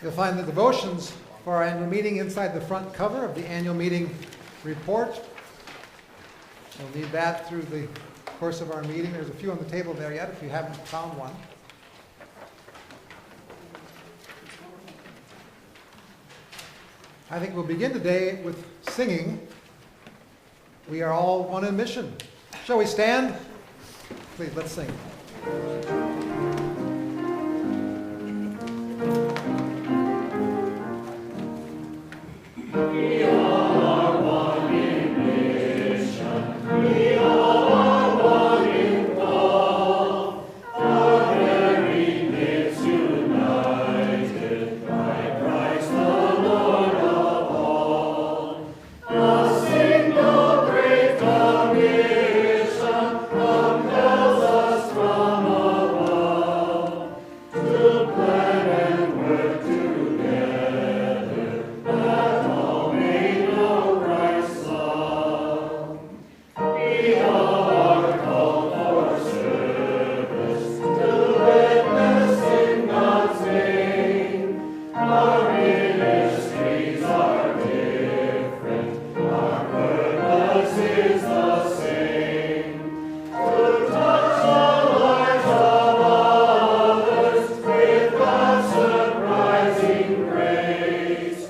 You'll find the devotions for our annual meeting inside the front cover of the annual meeting report. You'll need that through the course of our meeting. There's a few on the table there yet if you haven't found one. I think we'll begin today with singing "We Are All One in Mission." Shall we stand? Please, let's sing. We all are one in mission. We all are one in call. Our very midst united by Christ the Lord of all. A single great commission compels us from above to plan and work together that all may know Christ's love. We all are called for service to witness in God's name. Our ministries are different, our purpose is the same. To touch the lives of others with God's surprising grace,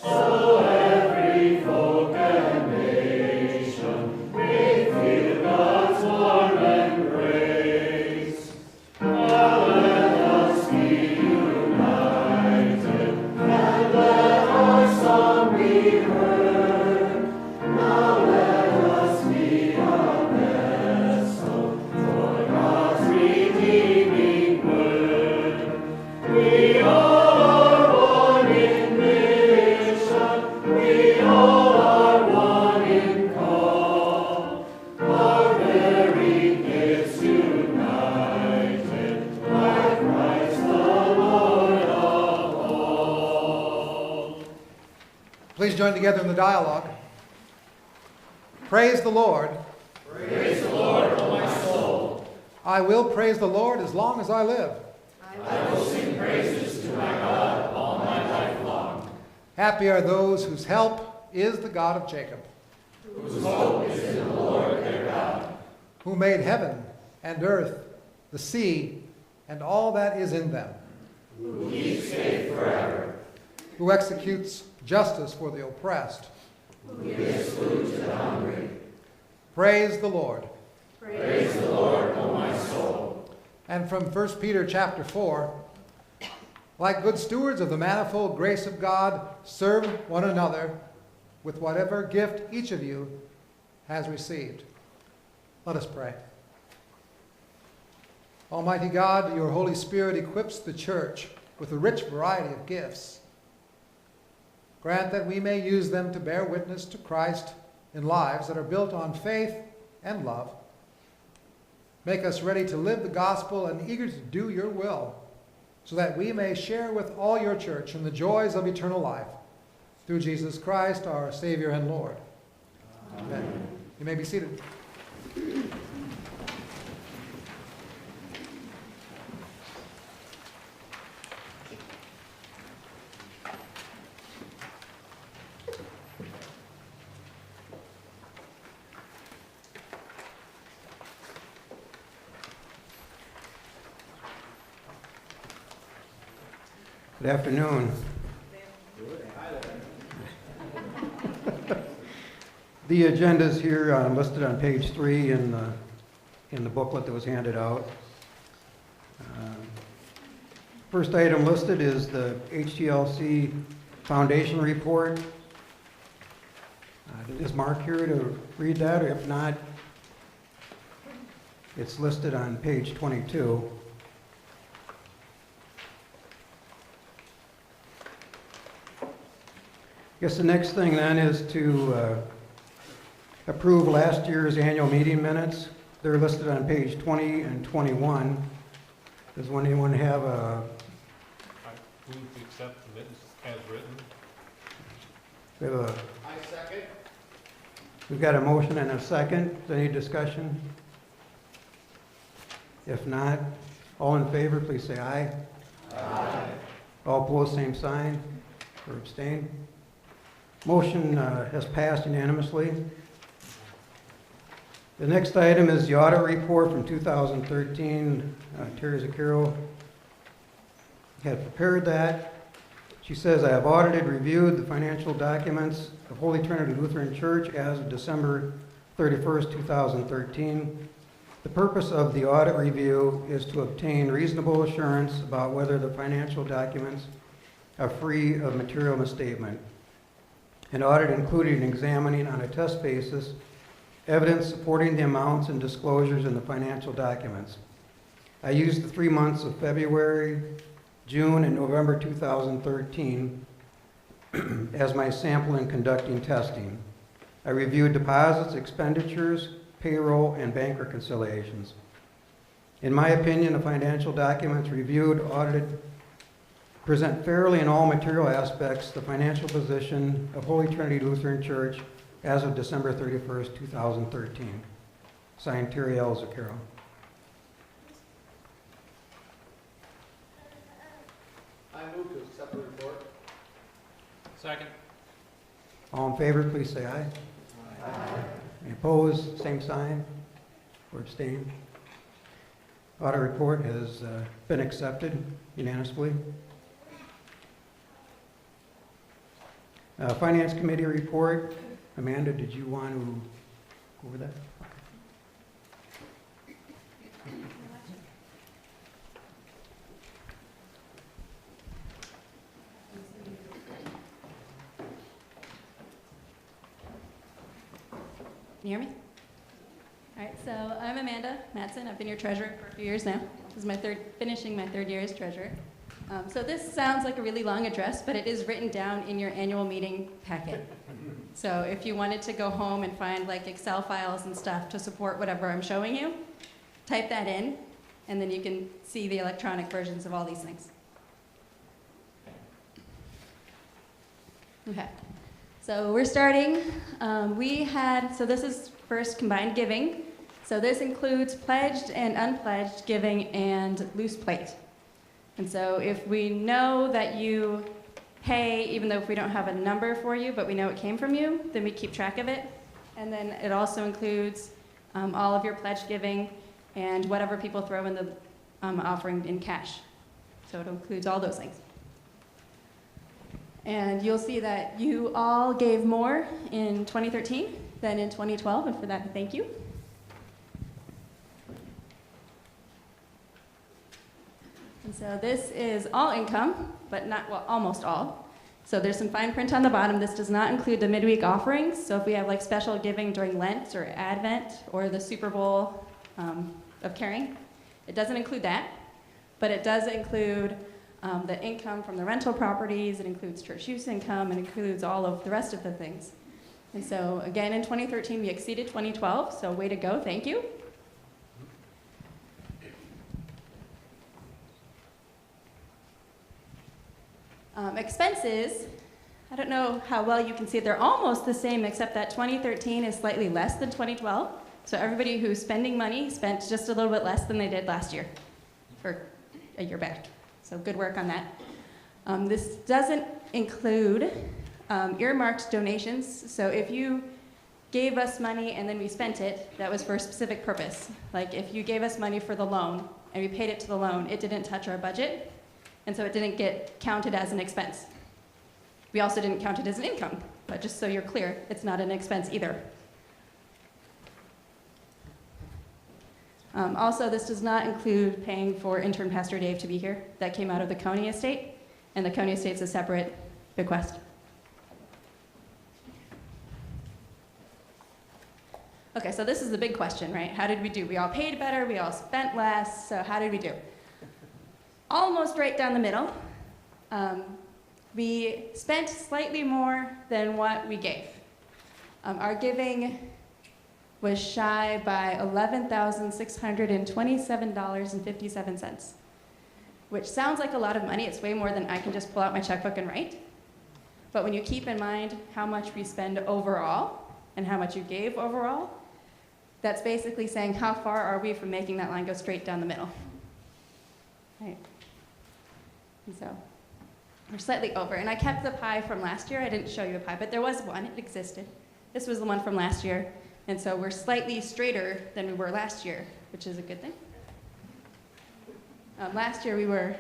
so every folk and nation may feel God's warm embrace. Now let us be united, and let our song be heard. Now let us be a vessel for God's redeeming word. We all are one in mission. We all are one in call. Our very gifts united by Christ the Lord of all. Please join together in the dialogue. Praise the Lord. Praise the Lord, O my soul. I will praise the Lord as long as I live. I will sing praises to my God all my life long, Happy are those whose help is the God of Jacob, whose hope is in the Lord their God, who made heaven and earth, the sea, and all that is in them, who keeps faith forever, who executes justice for the oppressed. who gives food to the hungry. Praise the Lord. Praise the Lord, O my soul. And from 1 Peter chapter 4, like good stewards of the manifold grace of God, serve one another with whatever gift each of you has received. Let us pray. Almighty God, your Holy Spirit equips the church with a rich variety of gifts. Grant that we may use them to bear witness to Christ in lives that are built on faith and love. Make us ready to live the gospel and eager to do your will, so that we may share with all your church in the joys of eternal life. Through Jesus Christ, our Savior and Lord. Amen. You may be seated. Good afternoon. The agenda is here listed on page 3 in the booklet that was handed out. First item listed is the HTLC Foundation Report. Is Mark here to read that? Or if not, it's listed on page 22. I guess the next thing then is to approve last year's annual meeting minutes. They're listed on page 20 and 21. Does anyone have a... I move to accept the minutes as written. We have a I second. we've got a motion and a second. Is there any discussion? If not, all in favor, please say aye. Aye. All opposed, same sign, or abstain. Motion has passed unanimously. The next item is the audit report from 2013. Terry Zaccaro had prepared that. She says, I have audited, reviewed the financial documents of Holy Trinity Lutheran Church as of December 31st, 2013. The purpose of the audit review is to obtain reasonable assurance about whether the financial documents are free of material misstatement. An audit included examining on a test basis evidence supporting the amounts and disclosures in the financial documents. I used the 3 months of February, June, and November 2013 as my sample in conducting testing. I reviewed deposits, expenditures, payroll, and bank reconciliations. In my opinion, the financial documents reviewed, audited, present fairly in all material aspects the financial position of Holy Trinity Lutheran Church as of December 31st, 2013. Signed, Terry L. Zaccaro. I move to accept the report. Second. All in favor, please say aye. Aye. Any opposed, same sign, or abstain. Audit report has been accepted unanimously. Finance Committee report. Amanda, did you want to go over that? Can you hear me? All right, so I'm Amanda Matson. I've been your treasurer for a few years now. This is finishing my third year as treasurer. So this sounds like a really long address, but it is written down in your annual meeting packet. So if you wanted to go home and find like Excel files and stuff to support whatever I'm showing you, type that in, and then you can see the electronic versions of all these things. Okay. So we're starting. So this is first combined giving. So this includes pledged and unpledged giving and loose plate. And so if we know that you pay, even though if we don't have a number for you, but we know it came from you, then we keep track of it. And then it also includes all of your pledged giving and whatever people throw in the offering in cash. So it includes all those things. And you'll see that you all gave more in 2013 than in 2012, and for that, thank you. And so this is all income, but not, well, almost all. So there's some fine print on the bottom. This does not include the midweek offerings. So if we have like special giving during Lent or Advent or the Super Bowl of caring, it doesn't include that, but it does include the income from the rental properties. It includes church use income. It includes all of the rest of the things. And so again, in 2013, we exceeded 2012, so way to go, thank you. Expenses, I don't know how well you can see it. They're almost the same, except that 2013 is slightly less than 2012. So everybody who's spending money spent just a little bit less than they did last year, or a year back. So good work on that. This doesn't include earmarked donations. So if you gave us money and then we spent it, that was for a specific purpose. Like if you gave us money for the loan and we paid it to the loan, it didn't touch our budget. And so it didn't get counted as an expense. We also didn't count it as an income, but just so you're clear, it's not an expense either. Also, this does not include paying for intern Pastor Dave to be here. That came out of the Coney estate, and the Coney estate's a separate bequest. Okay, so this is the big question, right? How did we do? We all paid better, we all spent less, so how did we do? Almost right down the middle. We spent slightly more than what we gave. Our giving was shy by $11,627.57, which sounds like a lot of money. It's way more than I can just pull out my checkbook and write. But when you keep in mind how much we spend overall and how much you gave overall, that's basically saying how far are we from making that line go straight down the middle. Right. And so We're slightly over. And I kept the pie from last year. I didn't show you a pie, but there was one. It existed. This was the one from last year. And so we're slightly straighter than we were last year, which is a good thing. Last year we were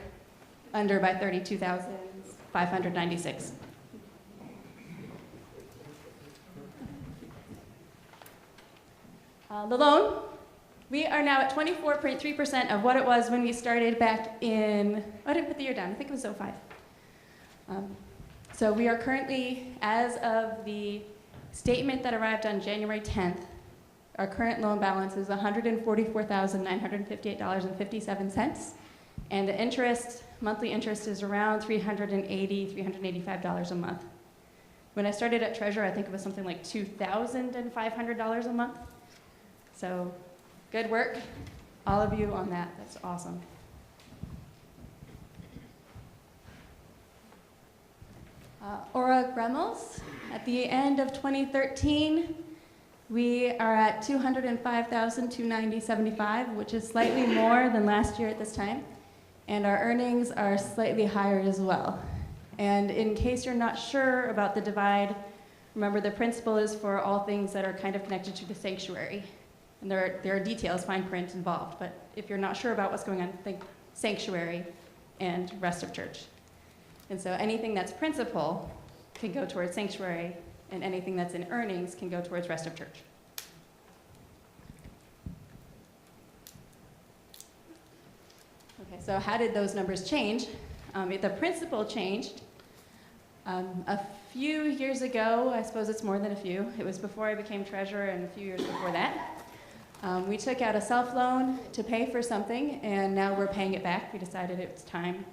under by 32,596. The loan, we are now at 24.3% of what it was when we started back in, I didn't put the year down, I think it was 05. So we are currently, as of the statement that arrived on January 10th, our current loan balance is $144,958.57. And the interest, monthly interest, is around $385 a month. When I started at Treasure, I think it was something like $2,500 a month. So good work, all of you on that. That's awesome. Aura Gremmels, at the end of 2013, we are at $205,290.75, which is slightly more than last year at this time. And our earnings are slightly higher as well. And in case you're not sure about the divide, remember the principle is for all things that are kind of connected to the sanctuary. And there are details, fine print involved, but if you're not sure about what's going on, think sanctuary and rest of church. And so anything that's principle can go towards sanctuary, and anything that's in earnings can go towards rest of church. Okay, so how did those numbers change? The principle changed. A few years ago, I suppose it's more than a few, it was before I became treasurer and a few years before that, we took out a self-loan to pay for something, and now we're paying it back. We decided it was time,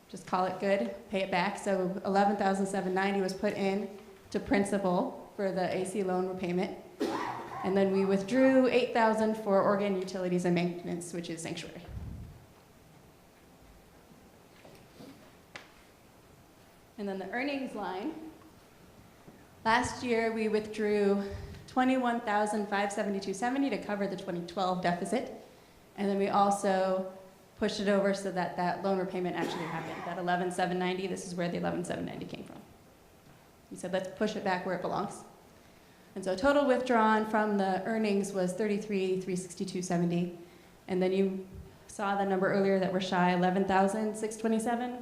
just call it good, pay it back. So $11,790 was put in to principal for the AC loan repayment. And then we withdrew $8,000 for organ utilities and maintenance, which is sanctuary. And then the earnings line, last year we withdrew $21,572.70 to cover the 2012 deficit. And then we also pushed it over so that that loan repayment actually happened. That $11,790, this is where the $11,790 came from. We said, let's push it back where it belongs. And so total withdrawn from the earnings was $33,362.70. And then you saw the number earlier that we're shy, $11,627.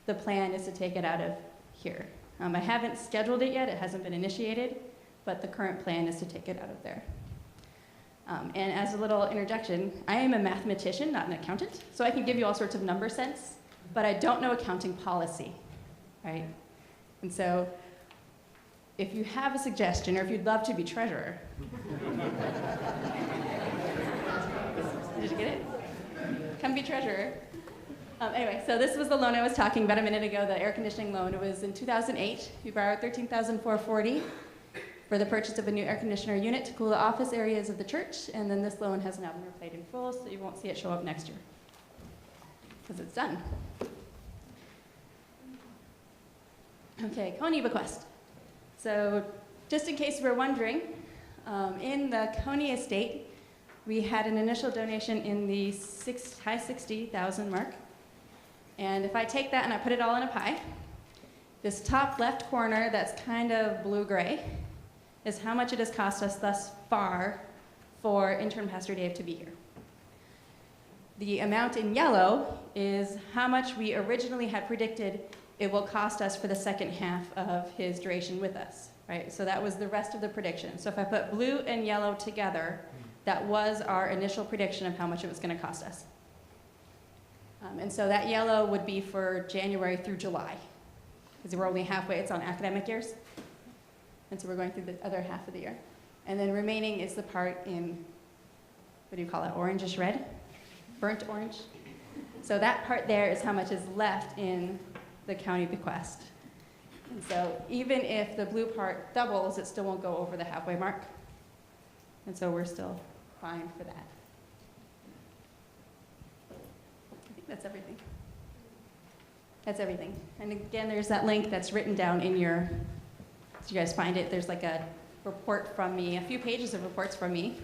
The plan is to take it out of here. I haven't scheduled it yet, it hasn't been initiated, but the current plan is to take it out of there. And as a little interjection, I am a mathematician, not an accountant, so I can give you all sorts of number sense, but I don't know accounting policy, right? And so if you have a suggestion, or if you'd love to be treasurer, did you get it? Come be treasurer. Anyway, so this was the loan I was talking about a minute ago, the air conditioning loan. It was in 2008. We borrowed $13,440 for the purchase of a new air conditioner unit to cool the office areas of the church, and then this loan has now been repaid in full, so you won't see it show up next year, because it's done. Okay, Coney bequest. So just in case you were wondering, in the Coney estate, we had an initial donation in the high 60,000 mark. And if I take that and I put it all in a pie, this top left corner that's kind of blue-gray is how much it has cost us thus far for intern Pastor Dave to be here. The amount in yellow is how much we originally had predicted it will cost us for the second half of his duration with us, right? So that was the rest of the prediction. So if I put blue and yellow together, that was our initial prediction of how much it was going to cost us. And so that yellow would be for January through July, because we're only halfway, it's on academic years. And so we're going through the other half of the year. And then remaining is the part in, what do you call it, orangish red? Burnt orange. So that part there is how much is left in the county bequest. And so even if the blue part doubles, it still won't go over the halfway mark. And so we're still fine for that. I think that's everything. That's everything. And again, there's that link that's written down in your, so you guys find it, there's like a report from me, a few pages of reports from me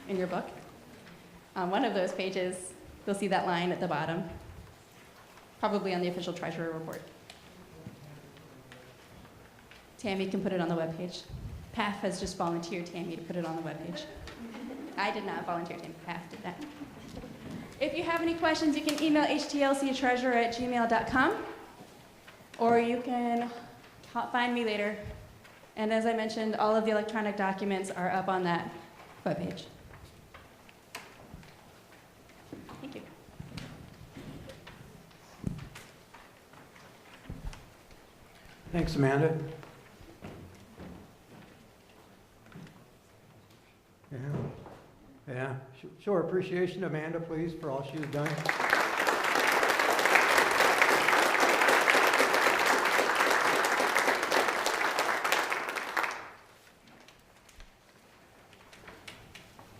in your book. One of those pages, you'll see that line at the bottom. probably on the official treasurer report. Tammy can put it on the webpage. PAF has just volunteered Tammy to put it on the webpage. I did not volunteer, Tammy. PAF did that. If you have any questions, you can email htlctreasurer@gmail.com, or you can find me later. And as I mentioned, all of the electronic documents are up on that webpage. Thank you. Thanks, Amanda. Yeah. Show our appreciation to Amanda, please, for all she's done.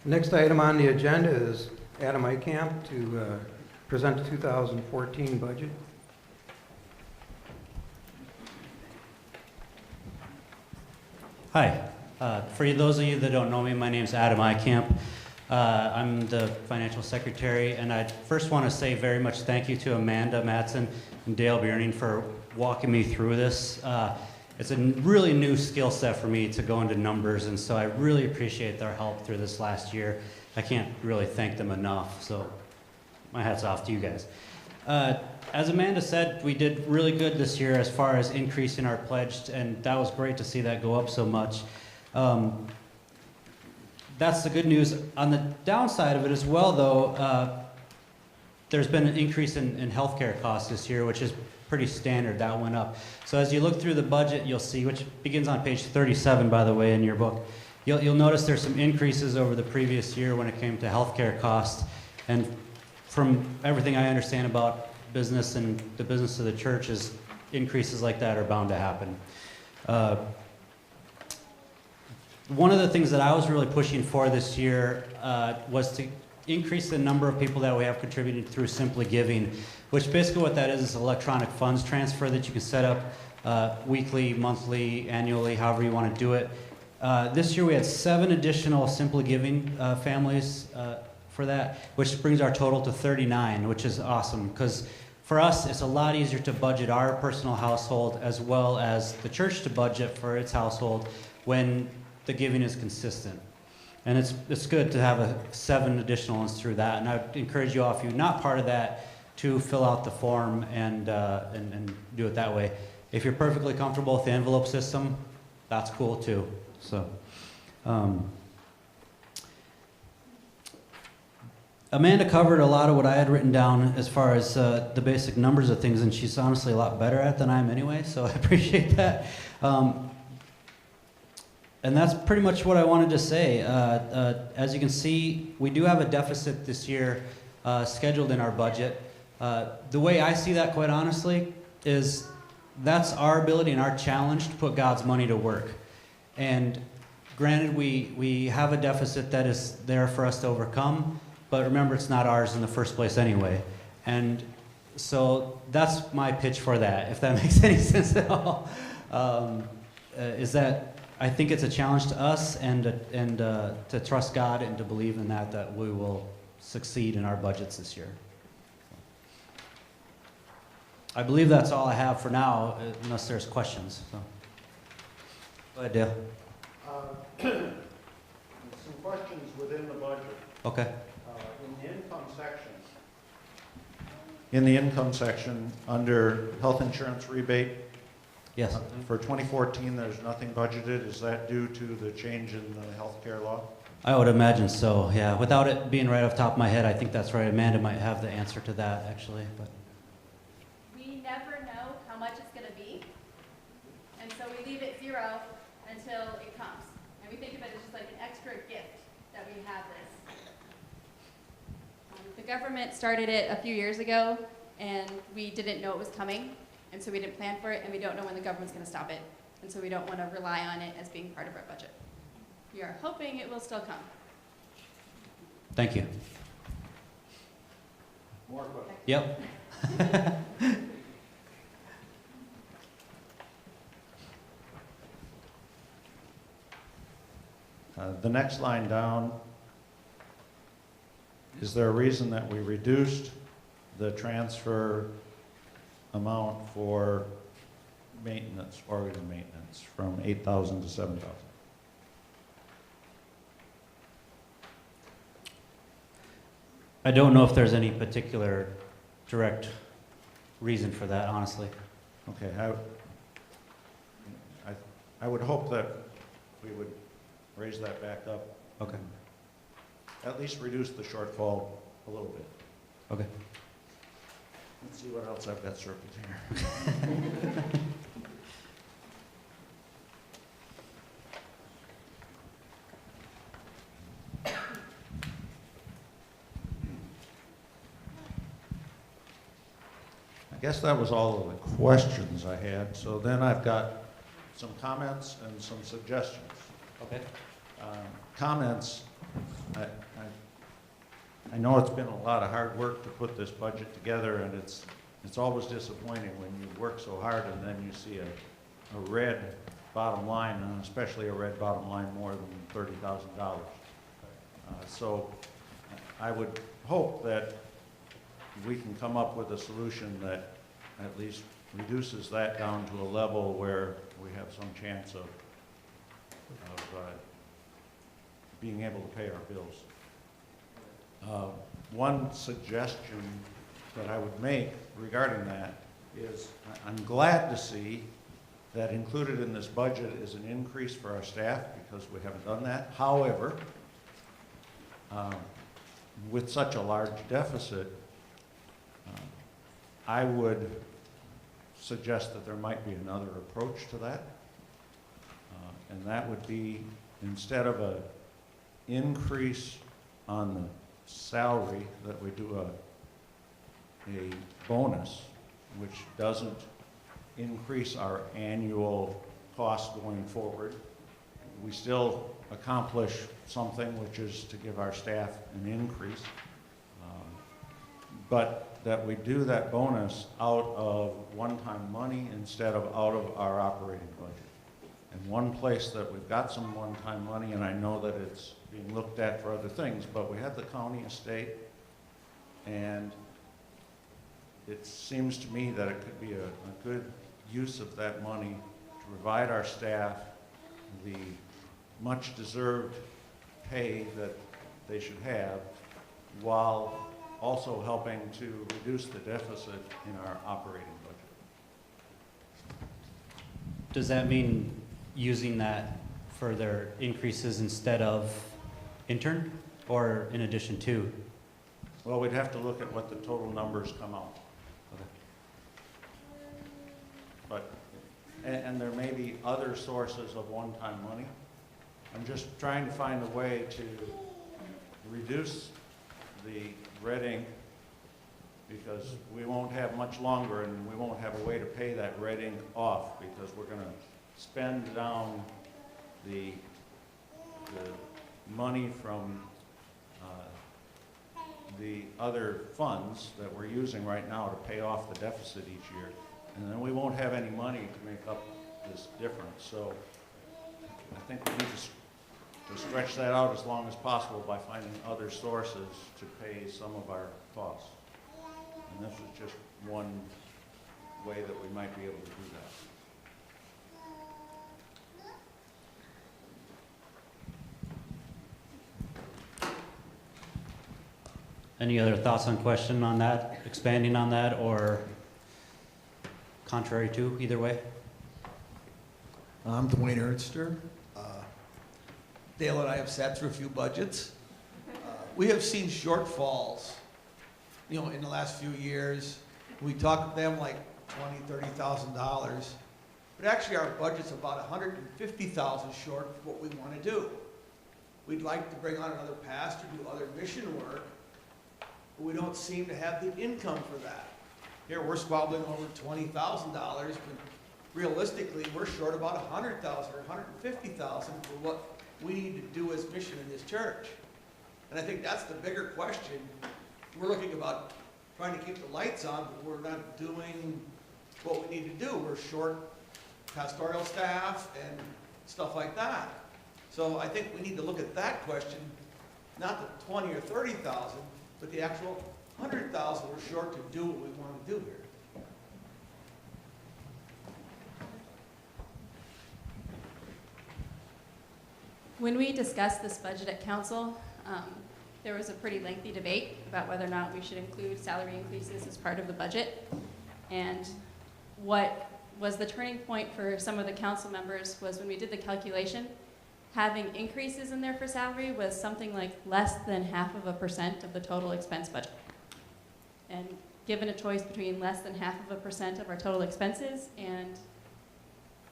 Next item on the agenda is Adam Eikamp to present the 2014 budget. Hi. For those of you that don't know me, my name is Adam Eikamp. I'm the financial secretary, and I first want to say very much thank you to Amanda Matson and Dale Bierning for walking me through this. It's a really new skill set for me to go into numbers, and so I really appreciate their help through this last year. I can't really thank them enough, so my hat's off to you guys. As Amanda said, we did really good this year as far as increasing our pledge, and that was great to see that go up so much. That's the good news. On the downside of it as well, though, there's been an increase in healthcare costs this year, which is pretty standard. That went up. So as you look through the budget, you'll see, which begins on page 37, by the way, in your book, you'll notice there's some increases over the previous year when it came to healthcare costs. And from everything I understand about business and the business of the church, is increases like that are bound to happen. One of the things that I was really pushing for this year was to increase the number of people that we have contributing through Simply Giving, which basically what that is electronic funds transfer that you can set up weekly, monthly, annually, however you want to do it. This year we had 7 additional Simply Giving families for that, which brings our total to 39, which is awesome, because for us it's a lot easier to budget our personal household as well as the church to budget for its household when the giving is consistent. And it's good to have 7 additional ones through that. And I would encourage you all, if you're not part of that, to fill out the form and do it that way. If you're perfectly comfortable with the envelope system, that's cool too. So, Amanda covered a lot of what I had written down as far as the basic numbers of things, and she's honestly a lot better at it than I am anyway, so I appreciate that. And that's pretty much what I wanted to say. As you can see, we do have a deficit this year scheduled in our budget. The way I see that, quite honestly, is that's our ability and our challenge to put God's money to work. And granted, we have a deficit that is there for us to overcome, but remember, it's not ours in the first place anyway. And so that's my pitch for that, if that makes any sense at all. Is that I think it's a challenge to us and to trust God and to believe in that we will succeed in our budgets this year. I believe that's all I have for now, unless there's questions. So. Go ahead, Dale. Some questions within the budget. Okay. In the income section, under health insurance rebate, Yes. For 2014, there's nothing budgeted. Is that due to the change in the healthcare law? I would imagine so, yeah. Without it being right off the top of my head, I think that's right. Amanda might have the answer to that, actually. But We never know how much it's going to be, and so we leave it 0 until it comes. And we think of it as just like an extra gift that we have this. The government started it a few years ago, and we didn't know it was coming. And so we didn't plan for it, and we don't know when the government's going to stop it. And so we don't want to rely on it as being part of our budget. We are hoping it will still come. thank you. More questions? Yep. The next line down, is there a reason that we reduced the transfer amount for maintenance, organ maintenance, from 8,000 to 7,000. I don't know if there's any particular direct reason for that, honestly. Okay, I would hope that we would raise that back up. Okay. At least reduce the shortfall a little bit. Okay. Let's see what else I've got circled here. I guess that was all of the questions I had. So then I've got some comments and some suggestions. Okay. Comments, I know it's been a lot of hard work to put this budget together, and it's always disappointing when you work so hard and then you see a red bottom line, and especially a red bottom line more than $30,000. So I would hope that we can come up with a solution that at least reduces that down to a level where we have some chance of being able to pay our bills. One suggestion that I would make regarding that is I'm glad to see that included in this budget is an increase for our staff, because we haven't done that. However, with such a large deficit, I would suggest that there might be another approach to that. And that would be, instead of an increase on the salary, that we do a bonus, which doesn't increase our annual cost going forward. We still accomplish something, which is to give our staff an increase, but that we do that bonus out of one-time money instead of out of our operating budget. And one place that we've got some one-time money, and I know that it's being looked at for other things, but we have the county estate, and it seems to me that it could be a good use of that money to provide our staff the much-deserved pay that they should have, while also helping to reduce the deficit in our operating budget. Does that mean using that for their increases instead of intern, or in addition to? Well, we'd have to look at what the total numbers come out. Okay. But, and there may be other sources of one-time money. I'm just trying to find a way to reduce the red ink, because we won't have much longer, and we won't have a way to pay that red ink off, because we're going to spend down the money from the other funds that we're using right now to pay off the deficit each year. And then we won't have any money to make up this difference. So I think we need to stretch that out as long as possible by finding other sources to pay some of our costs. And this is just one way that we might be able to do that. Any other thoughts on question on that, expanding on that, or contrary to, either way? I'm Dwayne Ernster. Dale and I have sat through a few budgets. We have seen shortfalls, in the last few years. We talk them like $20,000, $30,000, but actually our budget's about $150,000 short of what we want to do. We'd like to bring on another pastor, do other mission work, but we don't seem to have the income for that. Here we're squabbling over $20,000, but realistically we're short about $100,000 or $150,000 for what we need to do as mission in this church. And I think that's the bigger question. We're looking about trying to keep the lights on, but we're not doing what we need to do. We're short pastoral staff and stuff like that. So I think we need to look at that question, not the 20 or 30,000, but the actual 100,000 we're short to do what we want to do here. When we discussed this budget at council, there was a pretty lengthy debate about whether or not we should include salary increases as part of the budget. And what was the turning point for some of the council members was when we did the calculation, having increases in there for salary was something like less than 0.5% of the total expense budget. And given a choice between less than 0.5% of our total expenses and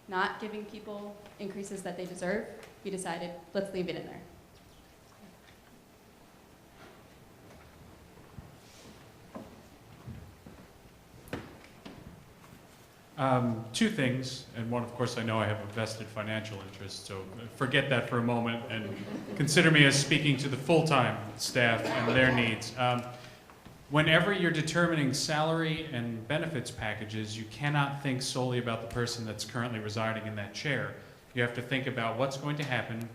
not giving people increases that they deserve, we decided, let's leave it in there. Two things, and one, of course, I know I have a vested financial interest, so forget that for a moment and consider me as speaking to the full-time staff and their needs. Whenever you're determining salary and benefits packages, you cannot think solely about the person that's currently residing in that chair. You have to think about what's going to happen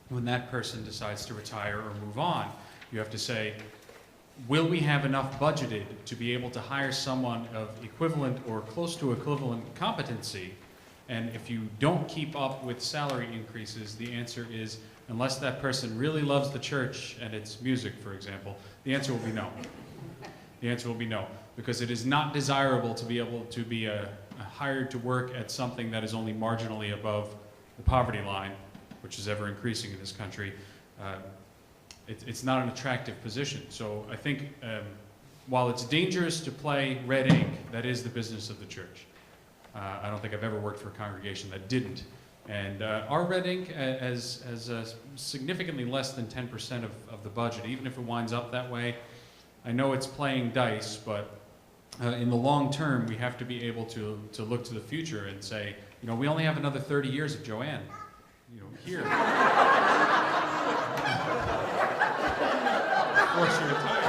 when that person decides to retire or move on. You have to say, will we have enough budgeted to be able to hire someone of equivalent or close to equivalent competency? And if you don't keep up with salary increases, the answer is, unless that person really loves the church and its music, for example, the answer will be no. The answer will be no, because it is not desirable to be able to be hired to work at something that is only marginally above the poverty line, which is ever increasing in this country. It's not an attractive position. So I think while it's dangerous to play red ink, that is the business of the church. I don't think I've ever worked for a congregation that didn't. And our red ink has significantly less than 10% of the budget. Even if it winds up that way, I know it's playing dice, but in the long term, we have to be able to look to the future and say, you know, we only have another 30 years of Joanne, you know, here. Before she retires.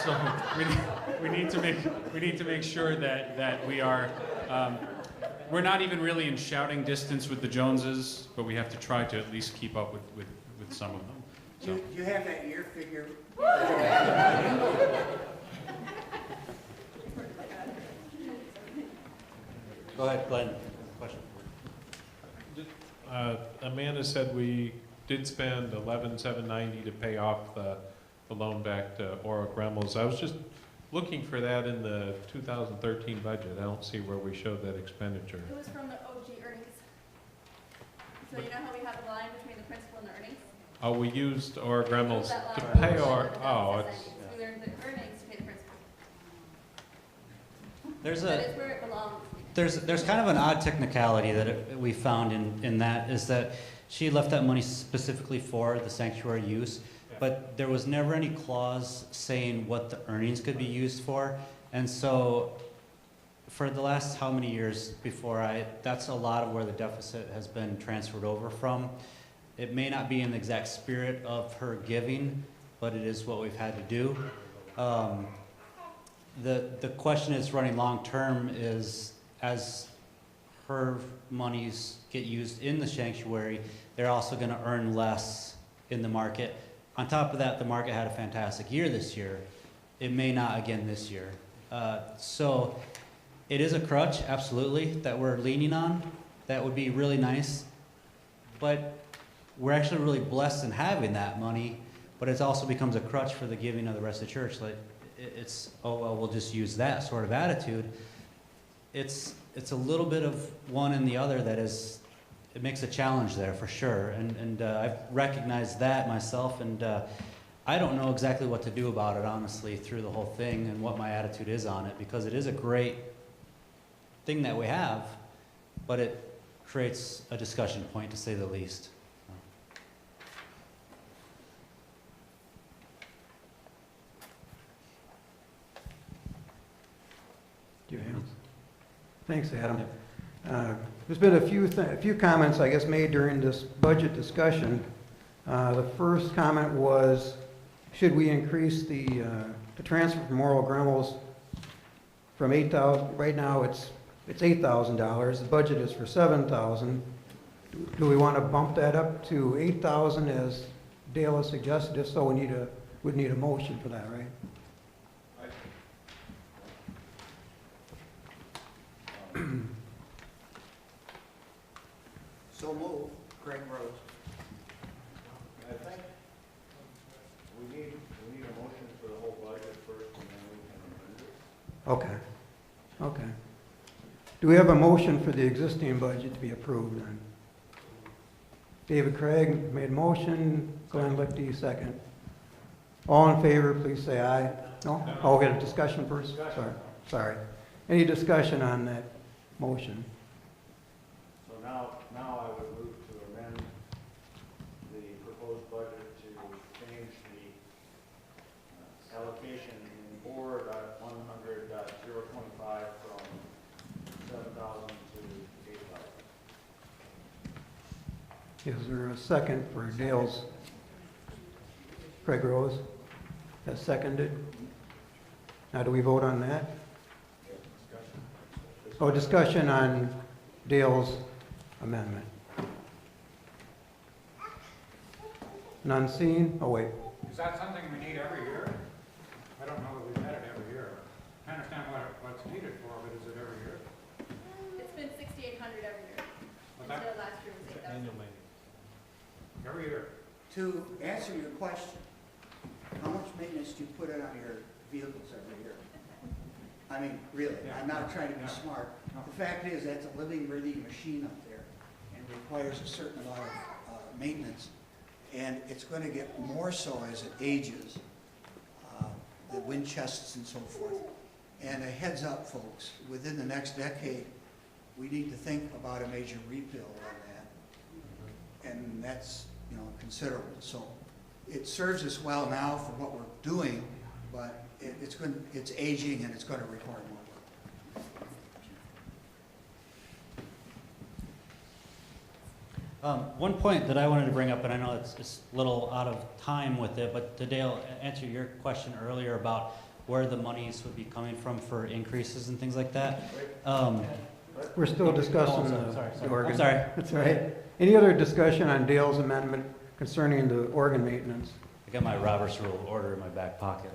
So we need to make sure that we are. We're not even really in shouting distance with the Joneses, but we have to try to at least keep up with some of them. So. You have that year figure? Go ahead, Glenn. Question. Amanda said we did spend $11,790 to pay off the loan back to Ora Gremmels. I was just looking for that in the 2013 budget. I don't see where we showed that expenditure. It was from the OG earnings. So you know how we have a line between the principal and the earnings? Oh, we used Ora Gremmels That to line. pay our, oh, it's, We learned the earnings to pay the principal. There's That is where it belongs. There's kind of an odd technicality that we found in that is that she left that money specifically for the sanctuary use, but there was never any clause saying what the earnings could be used for. And so for the last how many years before that's a lot of where the deficit has been transferred over from. It may not be in the exact spirit of her giving, but it is what we've had to do. The question is running long term is as her monies get used in the sanctuary, they're also going to earn less in the market. On top of that, the market had a fantastic year this year. It may not again this year. So it is a crutch, absolutely, that we're leaning on. That would be really nice. But we're actually really blessed in having that money, but it also becomes a crutch for the giving of the rest of the church. Like it's, oh, well, we'll just use that sort of attitude. It's a little bit of one and the other that is, it makes a challenge there for sure. And I've recognized that myself, and I don't know exactly what to do about it, honestly, through the whole thing and what my attitude is on it, because it is a great thing that we have, but it creates a discussion point, to say the least. Thanks, Adam. There's been a few comments, I guess, made during this budget discussion. The first comment was, should we increase the transfer from Ora Gremmels from $8,000? Right now, it's $8,000. The budget is for $7,000. Do we want to bump that up to $8,000 as Dale has suggested? If so, we'd need a motion for that, right? So move. Craig Rhodes. I think we need a motion for the whole budget first, and then we can amend it. Okay. Do we have a motion for the existing budget to be approved then? David Craig made motion, Glenn Lichty second. All in favor, please say aye. No? Oh, we got a discussion first? Sorry. Any discussion on that motion? So now I would move to amend the proposed budget to change the allocation in 4.100.025 from 7,000 to 8,000. Is there a second for Dale's? Craig Rose? That's seconded. Now do we vote on that? Oh, discussion on Dale's amendment. None seen? Oh, wait. Is that something we need every year? I don't know that we've had it every year. I understand what it's needed for, but is it every year? It's been 6,800 every year. What's that? Instead of last year was 8,000. Every year. To answer your question, how much maintenance do you put in on your vehicles every year? I mean, really, I'm not trying to be smart. The fact is, that's a living, breathing machine up there and requires a certain amount of maintenance. And it's going to get more so as it ages, the wind chests and so forth. And a heads up, folks, within the next decade, we need to think about a major rebuild on that. And that's, considerable. So it serves us well now for what we're doing, but it's aging and it's going to require more work. One point that I wanted to bring up, and I know it's a little out of time with it, but to Dale, answer your question earlier about where the monies would be coming from for increases and things like that. We're still discussing sorry. the organ. I'm sorry. That's all right. Any other discussion on Dale's amendment concerning the organ maintenance? I got my Robert's Rule of Order in my back pocket.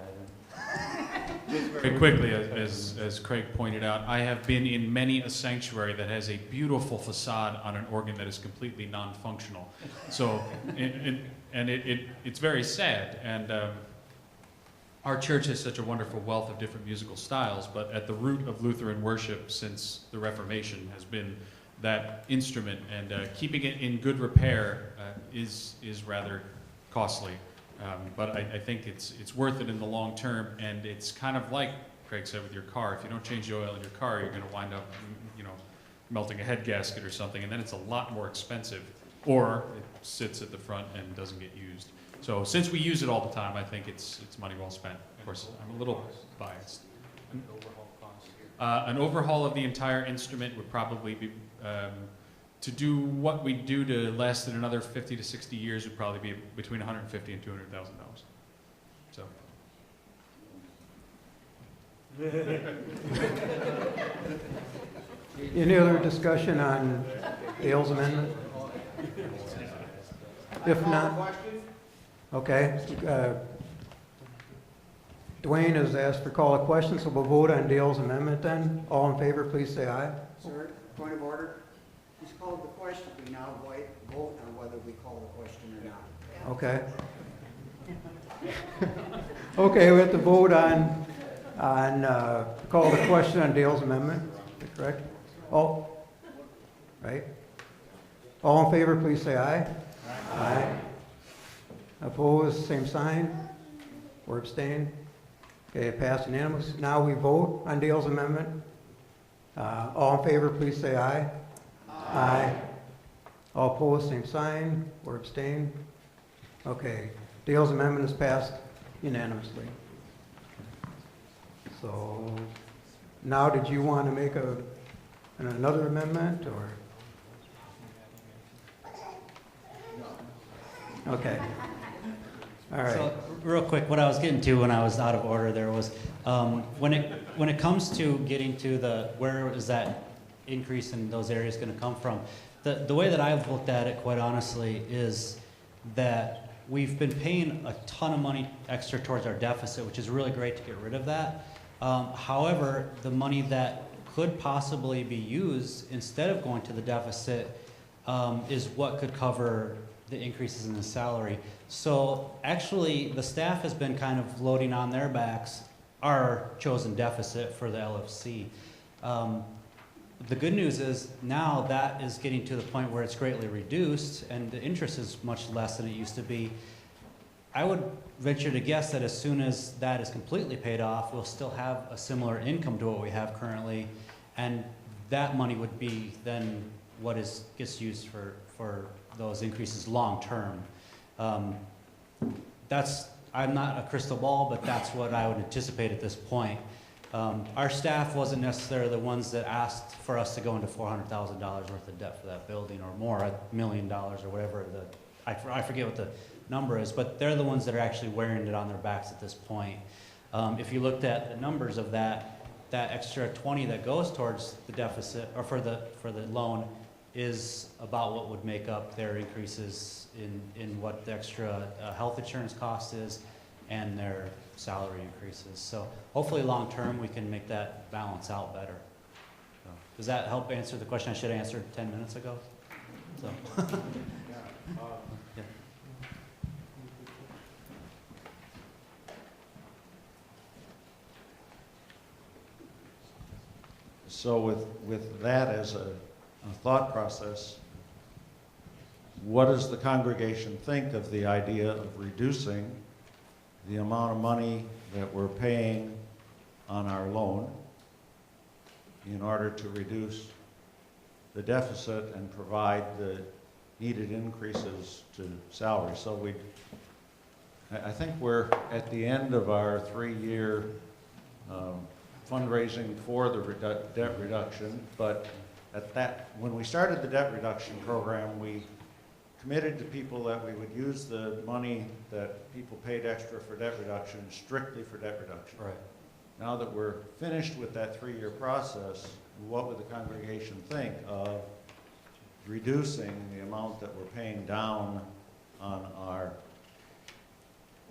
Very quickly, as Craig pointed out, I have been in many a sanctuary that has a beautiful facade on an organ that is completely non-functional. So, it's very sad. And our church has such a wonderful wealth of different musical styles, but at the root of Lutheran worship since the Reformation has been that instrument, and keeping it in good repair is rather costly. But I think it's worth it in the long term, and it's kind of like Craig said with your car. If you don't change the oil in your car, you're going to wind up, melting a head gasket or something, and then it's a lot more expensive. Or it sits at the front and doesn't get used. So since we use it all the time, I think it's money well spent. Of course, I'm a little biased. An overhaul of the entire instrument would probably be, to do what we do to last it another 50 to 60 years would probably be between $150,000 and $200,000. So. Any other discussion on Dale's amendment? If not, okay. Dwayne has asked for call a question, so we'll vote on Dale's amendment then. All in favor, please say aye. Sir, point of order. He's called the question. We now vote on whether we call the question or not. Okay. Okay, we have to vote on call the question on Dale's amendment, correct? Oh, right. All in favor, please say aye. Aye. Opposed, same sign. Or abstain. Okay, passed unanimous. Now we vote on Dale's amendment. All in favor, please say aye. Aye. All opposed, same sign. Or abstain. Okay, Dale's amendment is passed unanimously. So now, did you want to make another amendment, or? Okay. All right. So real quick, what I was getting to when I was out of order there was when it comes to getting to where is that increase in those areas going to come from? The way that I've looked at it, quite honestly, is that we've been paying a ton of money extra towards our deficit, which is really great to get rid of that. However, the money that could possibly be used instead of going to the deficit is what could cover the increases in the salary. So actually, the staff has been kind of loading on their backs our chosen deficit for the LFC. The good news is now that is getting to the point where it's greatly reduced and the interest is much less than it used to be. I would venture to guess that as soon as that is completely paid off, we'll still have a similar income to what we have currently, and that money would be then what gets used for those increases long term. I'm not a crystal ball, but that's what I would anticipate at this point. Our staff wasn't necessarily the ones that asked for us to go into $400,000 worth of debt for that building or more, $1 million or whatever. I forget what the number is, but they're the ones that are actually wearing it on their backs at this point. If you looked at the numbers of that extra 20 that goes towards the deficit or for the loan is about what would make up their increases in what the extra health insurance cost is and their salary increases. So hopefully long term we can make that balance out better. So, does that help answer the question I should have answered 10 minutes ago? So. Yeah. So with that as a thought process, what does the congregation think of the idea of reducing the amount of money that we're paying on our loan in order to reduce the deficit and provide the needed increases to salary? So I think we're at the end of our 3-year fundraising for the debt reduction, but when we started the debt reduction program, we committed to people that we would use the money that people paid extra for debt reduction strictly for debt reduction. Right. Now that we're finished with that 3-year process, what would the congregation think of reducing the amount that we're paying down on our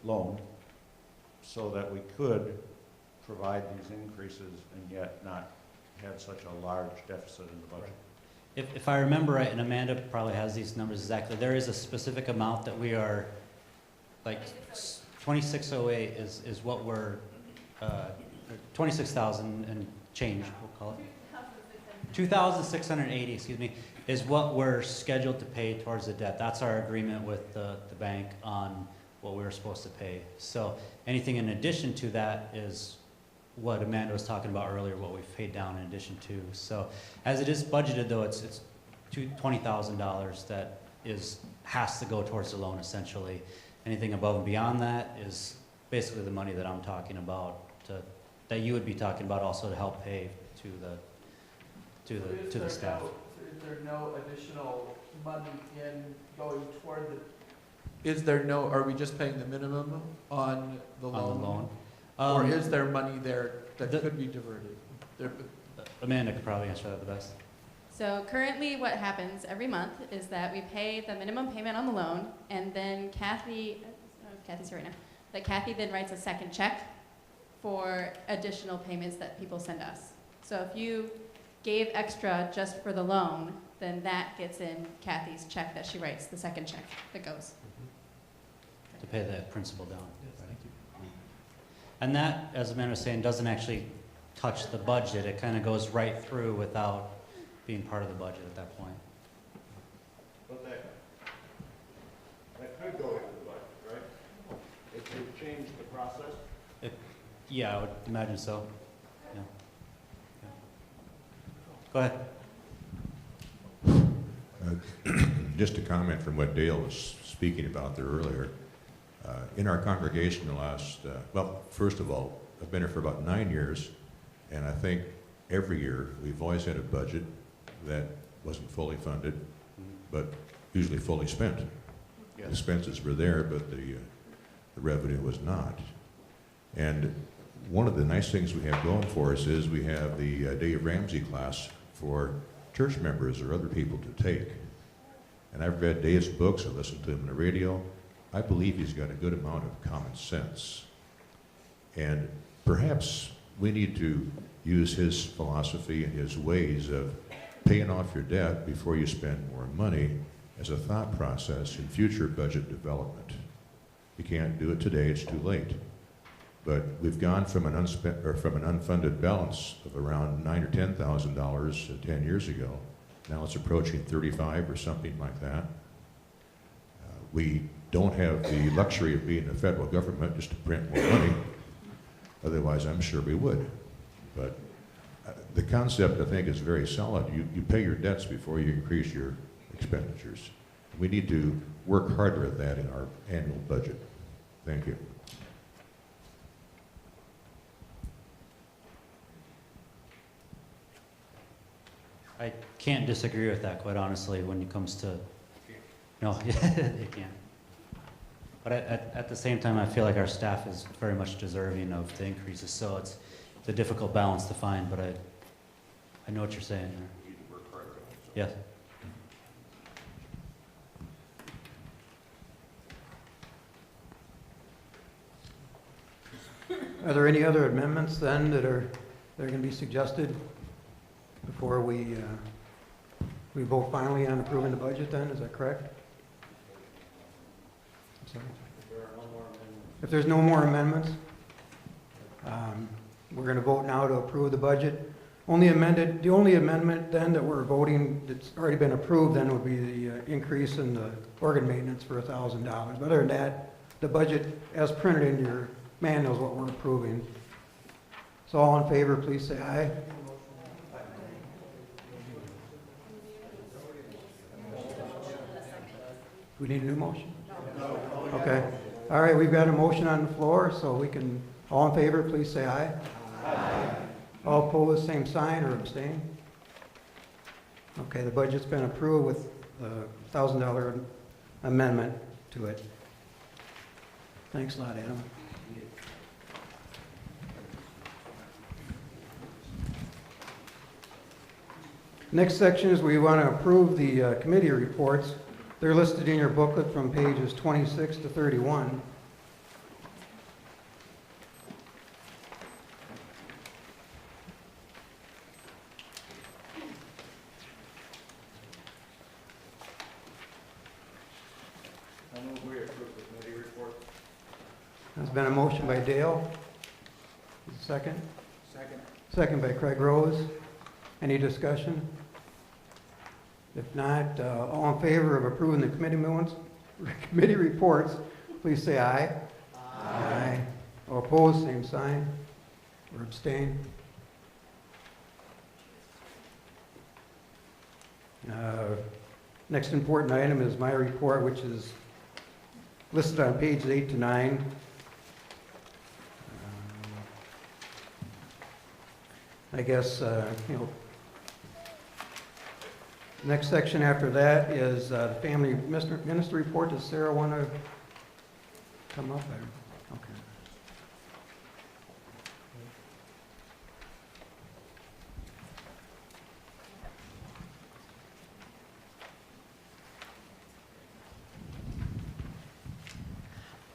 loan so that we could provide these increases and yet not have such a large deficit in the budget? If I remember right, and Amanda probably has these numbers exactly, there is a specific amount that we are, like 2608 is what we're, 26,000 and change, we'll call it. 2,680, excuse me, is what we're scheduled to pay towards the debt. That's our agreement with the bank on what we were supposed to pay. So anything in addition to that is what Amanda was talking about earlier, what we've paid down in addition to. So as it is budgeted though, it's $20,000 that has to go towards the loan essentially. Anything above and beyond that is basically the money that I'm talking about, that you would be talking about also to help pay to the staff. Is there no additional money going toward the, are we just paying the minimum on the loan? On the loan. Or is there money there that could be diverted? Amanda could probably answer that the best. So currently what happens every month is that we pay the minimum payment on the loan, and then Kathy's here right now, but Kathy then writes a second check for additional payments that people send us. So if you gave extra just for the loan, then that gets in Kathy's check that she writes, the second check that goes. To pay the principal down. Thank you. And that, as Amanda was saying, doesn't actually touch the budget. It kind of goes right through without being part of the budget at that point. But that could go into the budget, right? If you change the process? Yeah, I would imagine so. Yeah. Go ahead. Just a comment from what Dale was speaking about there earlier. In our congregation the last, well, first of all, I've been here for about 9 years, and I think every year we've always had a budget that wasn't fully funded, but usually fully spent. Yes. The expenses were there, but the revenue was not. And one of the nice things we have going for us is we have the Dave Ramsey class for church members or other people to take. And I've read Dave's books, I listened to him on the radio. I believe he's got a good amount of common sense. And perhaps we need to use his philosophy and his ways of paying off your debt before you spend more money as a thought process in future budget development. You can't do it today, it's too late. But we've gone from an unspent or from an unfunded balance of around $9,000 or $10,000 10 years ago. Now it's approaching 35 or something like that. We don't have the luxury of being a federal government just to print more money. Otherwise, I'm sure we would. But the concept, I think, is very solid. You pay your debts before you increase your expenditures. We need to work harder at that in our annual budget. Thank you. I can't disagree with that, quite honestly, when it comes to, no, you can't. But at the same time, I feel like our staff is very much deserving of the increases, so it's a difficult balance to find, but I know what you're saying. You need to work harder on it. Yes. Are there any other amendments then that are going to be suggested before we vote finally on approving the budget then? Is that correct? I'm sorry. If there's no more amendments, we're going to vote now to approve the budget. The only amendment then that we're voting that's already been approved then would be the increase in the organ maintenance for $1,000. But other than that, the budget as printed in your manual is what we're approving. So all in favor, please say aye. We need a new motion? Okay. All right, we've got a motion on the floor, so we can, all in favor, please say aye. Aye. All opposed, same sign or abstain? Okay, the budget's been approved with a $1,000 amendment to it. Thanks a lot, Adam. Next section is we want to approve the committee reports. They're listed in your booklet from pages 26 to 31. I move we approve the committee report. There's been a motion by Dale. Second? Second. Second by Craig Rose. Any discussion? If not, all in favor of approving the committee reports, please say aye. Aye. All opposed, same sign. Or abstain. Next important item is my report, which is listed on pages 8 to 9. I guess, next section after that is the family ministry report. Does Sarah want to come up? Okay.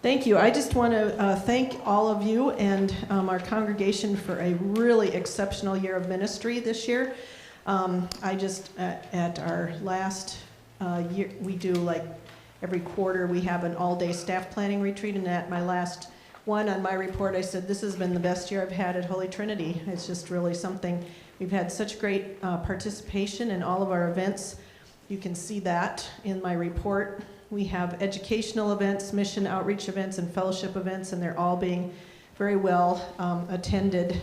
Thank you. I just want to thank all of you and our congregation for a really exceptional year of ministry this year. I just, at our last year, we do like every quarter we have an all-day staff planning retreat, and at my last one on my report I said this has been the best year I've had at Holy Trinity. It's just really something. We've had such great participation in all of our events. You can see that in my report. We have educational events, mission outreach events, and fellowship events, and they're all being very well attended.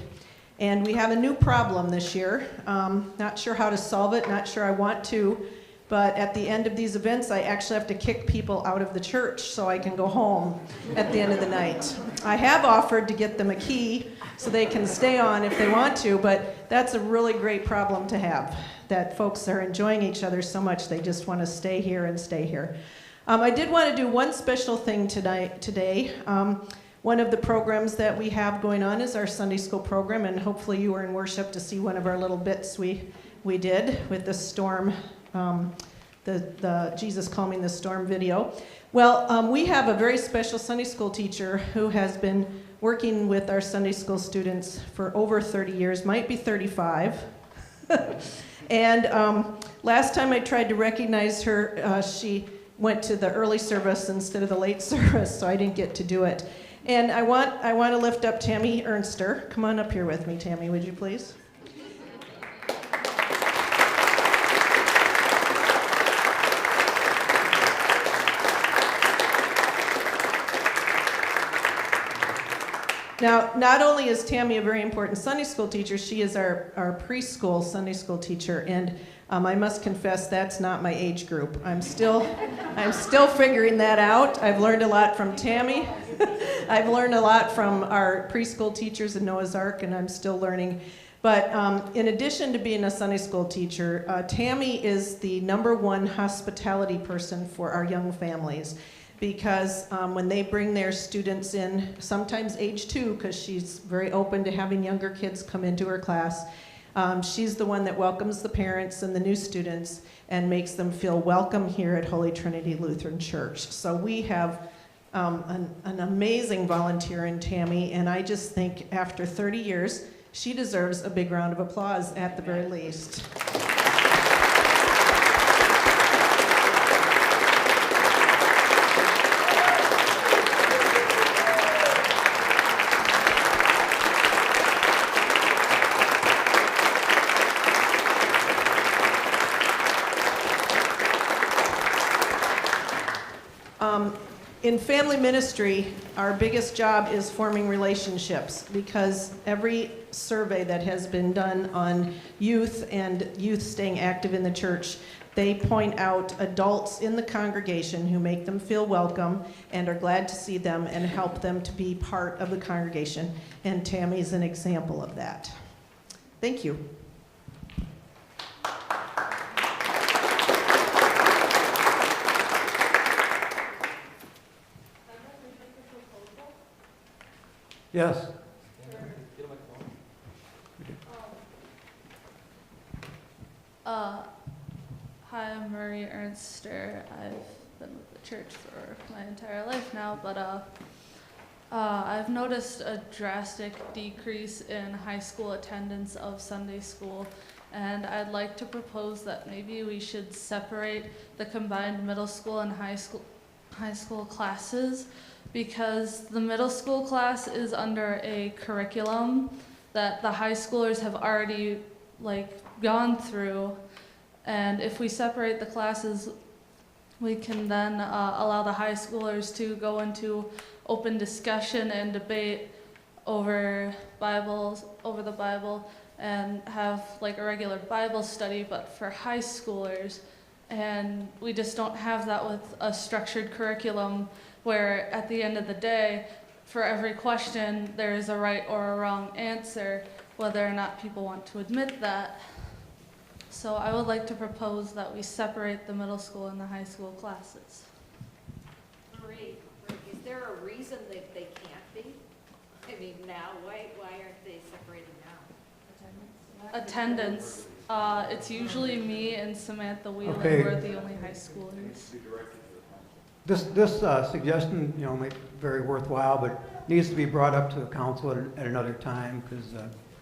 And we have a new problem this year. Not sure how to solve it, not sure I want to, but at the end of these events, I actually have to kick people out of the church so I can go home at the end of the night. I have offered to get them a key so they can stay on if they want to, but that's a really great problem to have, that folks are enjoying each other so much they just want to stay here and stay here. I did want to do one special thing today. One of the programs that we have going on is our Sunday school program, and hopefully you were in worship to see one of our little bits we did with the storm, the Jesus Calming the Storm video. Well, we have a very special Sunday school teacher who has been working with our Sunday school students for over 30 years, might be 35. And last time I tried to recognize her, she went to the early service instead of the late service, so I didn't get to do it. And I want to lift up Tammy Ernster. Come on up here with me, Tammy, would you please? Now, not only is Tammy a very important Sunday school teacher, she is our preschool Sunday school teacher, and I must confess that's not my age group. I'm still figuring that out. I've learned a lot from Tammy. I've learned a lot from our preschool teachers in Noah's Ark, and I'm still learning. But in addition to being a Sunday school teacher, Tammy is the #1 hospitality person for our young families. Because when they bring their students in, sometimes age 2, because she's very open to having younger kids come into her class, she's the one that welcomes the parents and the new students and makes them feel welcome here at Holy Trinity Lutheran Church. So we have an amazing volunteer in Tammy, and I just think after 30 years, she deserves a big round of applause at the very least. In family ministry, our biggest job is forming relationships, because every survey that has been done on youth and youth staying active in the church, they point out adults in the congregation who make them feel welcome and are glad to see them and help them to be part of the congregation. And Tammy's an example of that. Thank you. Yes. Hi, I'm Marie Ernster. I've been with the church for my entire life now, but I've noticed a drastic decrease in high school attendance of Sunday school, and I'd like to propose that maybe we should separate the combined middle school and high school classes, because the middle school class is under a curriculum that the high schoolers have already gone through, and if we separate the classes, we can then allow the high schoolers to go into open discussion and debate over the Bible, and have a regular Bible study, but for high schoolers. And we just don't have that with a structured curriculum where at the end of the day, for every question, there is a right or a wrong answer, whether or not people want to admit that. So I would like to propose that we separate the middle school and the high school classes. Marie, is there a reason that they can't be? I mean, now, why aren't they separated now? Attendance. It's usually me and Samantha Wheeler, Okay. who are the only high schoolers. This suggestion, may be very worthwhile, but needs to be brought up to the council at another time, because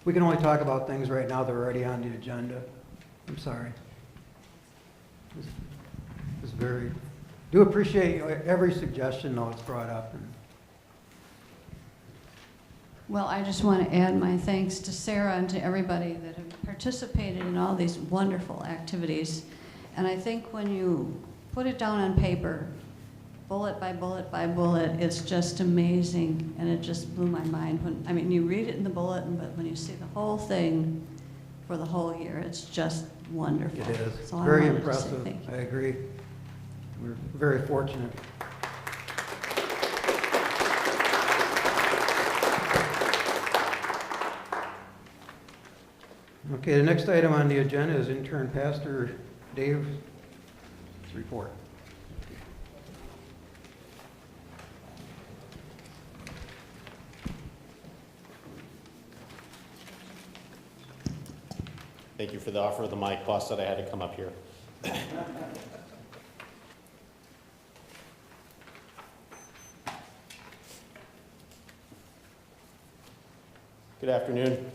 we can only talk about things right now that are already on the agenda. I'm sorry. It's do appreciate every suggestion though it's brought up. Well, I just want to add my thanks to Sarah and to everybody that have participated in all these wonderful activities. And I think when you put it down on paper, bullet by bullet by bullet, it's just amazing, and it just blew my mind. You read it in the bulletin, but when you see the whole thing for the whole year, it's just wonderful. It is. So Very I wanted to say impressive. thank you. I agree. We're very fortunate. Okay, the next item on the agenda is intern pastor Dave's report. Thank you for the offer of the mic. Boss said I had to come up here. Good afternoon.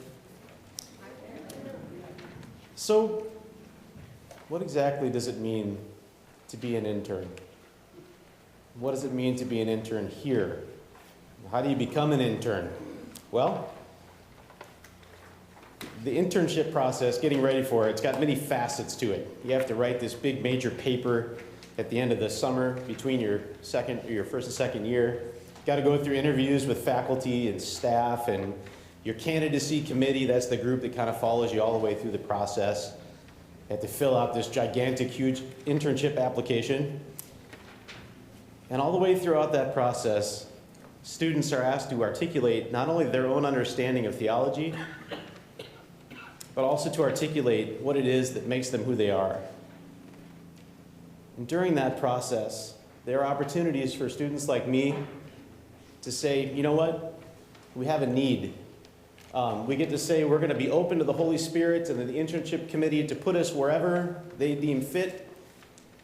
So what exactly does it mean to be an intern? What does it mean to be an intern here? How do you become an intern? Well, the internship process, getting ready for it's got many facets to it. You have to write this big major paper at the end of the summer between your first and second year. Got to go through interviews with faculty and staff, and your candidacy committee, that's the group that kind of follows you all the way through the process. You have to fill out this gigantic, huge internship application. And all the way throughout that process, students are asked to articulate not only their own understanding of theology, but also to articulate what it is that makes them who they are. And during that process, there are opportunities for students like me to say, you know what, we have a need. We get to say we're going to be open to the Holy Spirit and the internship committee to put us wherever they deem fit.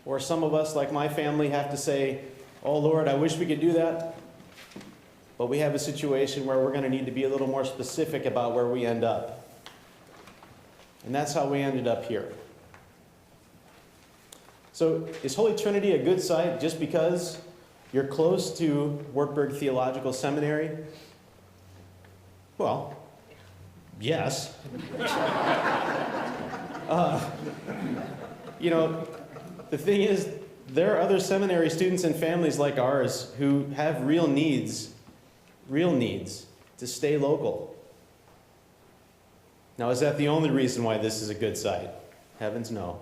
Or some of us, like my family, have to say, oh Lord, I wish we could do that. But we have a situation where we're going to need to be a little more specific about where we end up. And that's how we ended up here. So is Holy Trinity a good site just because you're close to Wartburg Theological Seminary? Well, yes. You know, the thing is, there are other seminary students and families like ours who have real needs to stay local. Now, is that the only reason why this is a good site? Heavens, no.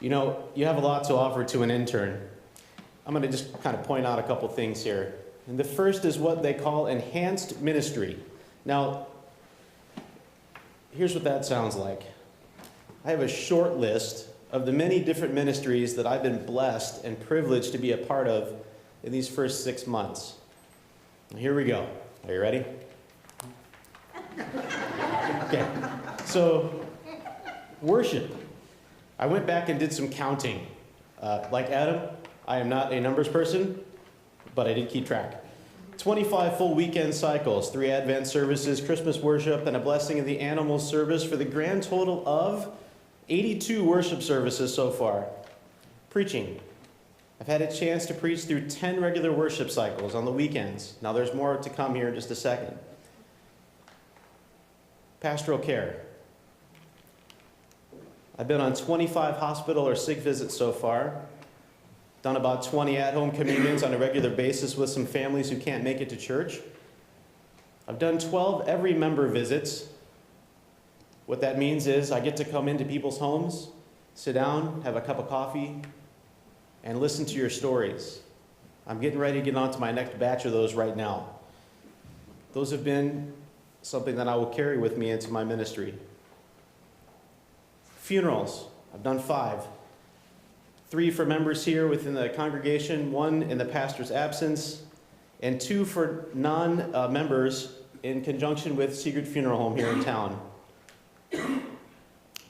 You know, you have a lot to offer to an intern. I'm going to just kind of point out a couple things here. And the first is what they call enhanced ministry. Now, here's what that sounds like. I have a short list of the many different ministries that I've been blessed and privileged to be a part of in these first 6 months. Here we go. Are you ready? Okay, so worship. I went back and did some counting. Like Adam, I am not a numbers person, but I did keep track. 25 full weekend cycles, 3 Advent services, Christmas worship, and a blessing of the animals service for the grand total of 82 worship services so far. Preaching. I've had a chance to preach through 10 regular worship cycles on the weekends. Now there's more to come here in just a second. Pastoral care. I've been on 25 hospital or sick visits so far. Done about 20 at-home communions on a regular basis with some families who can't make it to church. I've done 12 every member visits. What that means is I get to come into people's homes, sit down, have a cup of coffee, and listen to your stories. I'm getting ready to get on to my next batch of those right now. Those have been something that I will carry with me into my ministry. Funerals, I've done 5. 3 for members here within the congregation, 1 in the pastor's absence, and 2 for non-members in conjunction with Sigurd Funeral Home here in town.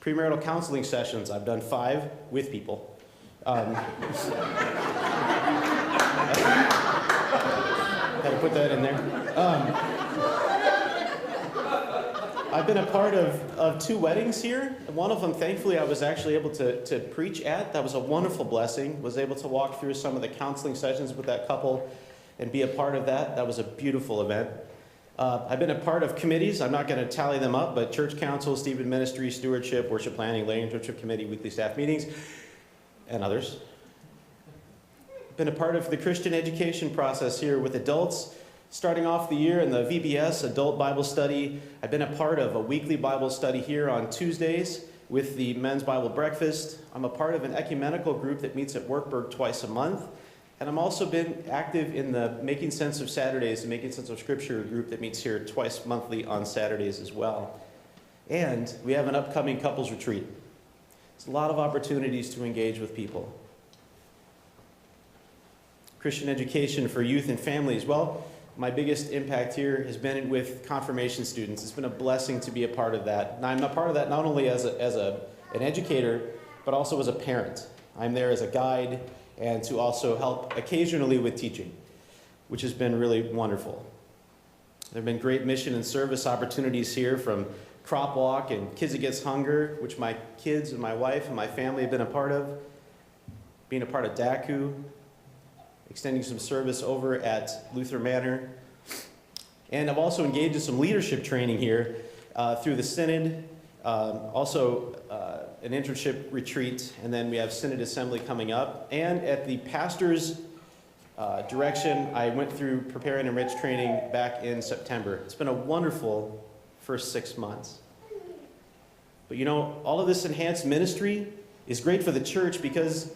Premarital counseling sessions, I've done 5 with people. Had to put that in there. I've been a part of 2 weddings here. One of them, thankfully, I was actually able to preach at. That was a wonderful blessing. Was able to walk through some of the counseling sessions with that couple and be a part of that. That was a beautiful event. I've been a part of committees. I'm not going to tally them up, but church council, Stephen Ministry, stewardship, worship planning, lay internship committee, weekly staff meetings, and others. Been a part of the Christian education process here with adults. Starting off the year in the VBS, Adult Bible Study. I've been a part of a weekly Bible study here on Tuesdays with the Men's Bible Breakfast. I'm a part of an ecumenical group that meets at Wartburg twice a month. And I'm also been active in the Making Sense of Saturdays, the Making Sense of Scripture group that meets here twice monthly on Saturdays as well. And we have an upcoming couples retreat. It's a lot of opportunities to engage with people. Christian education for youth and families. Well, my biggest impact here has been with confirmation students. It's been a blessing to be a part of that. And I'm a part of that not only as an educator, but also as a parent. I'm there as a guide and to also help occasionally with teaching, which has been really wonderful. There have been great mission and service opportunities here, from crop walk and Kids Against Hunger, which my kids and my wife and my family have been a part of, being a part of DACU, extending some service over at Luther Manor. And I've also engaged in some leadership training here through the Synod, also an internship retreat, and then we have Synod Assembly coming up. And at the pastor's direction, I went through Prepare and Enrich training back in September. It's been a wonderful first 6 months. But you know, all of this enhanced ministry is great for the church because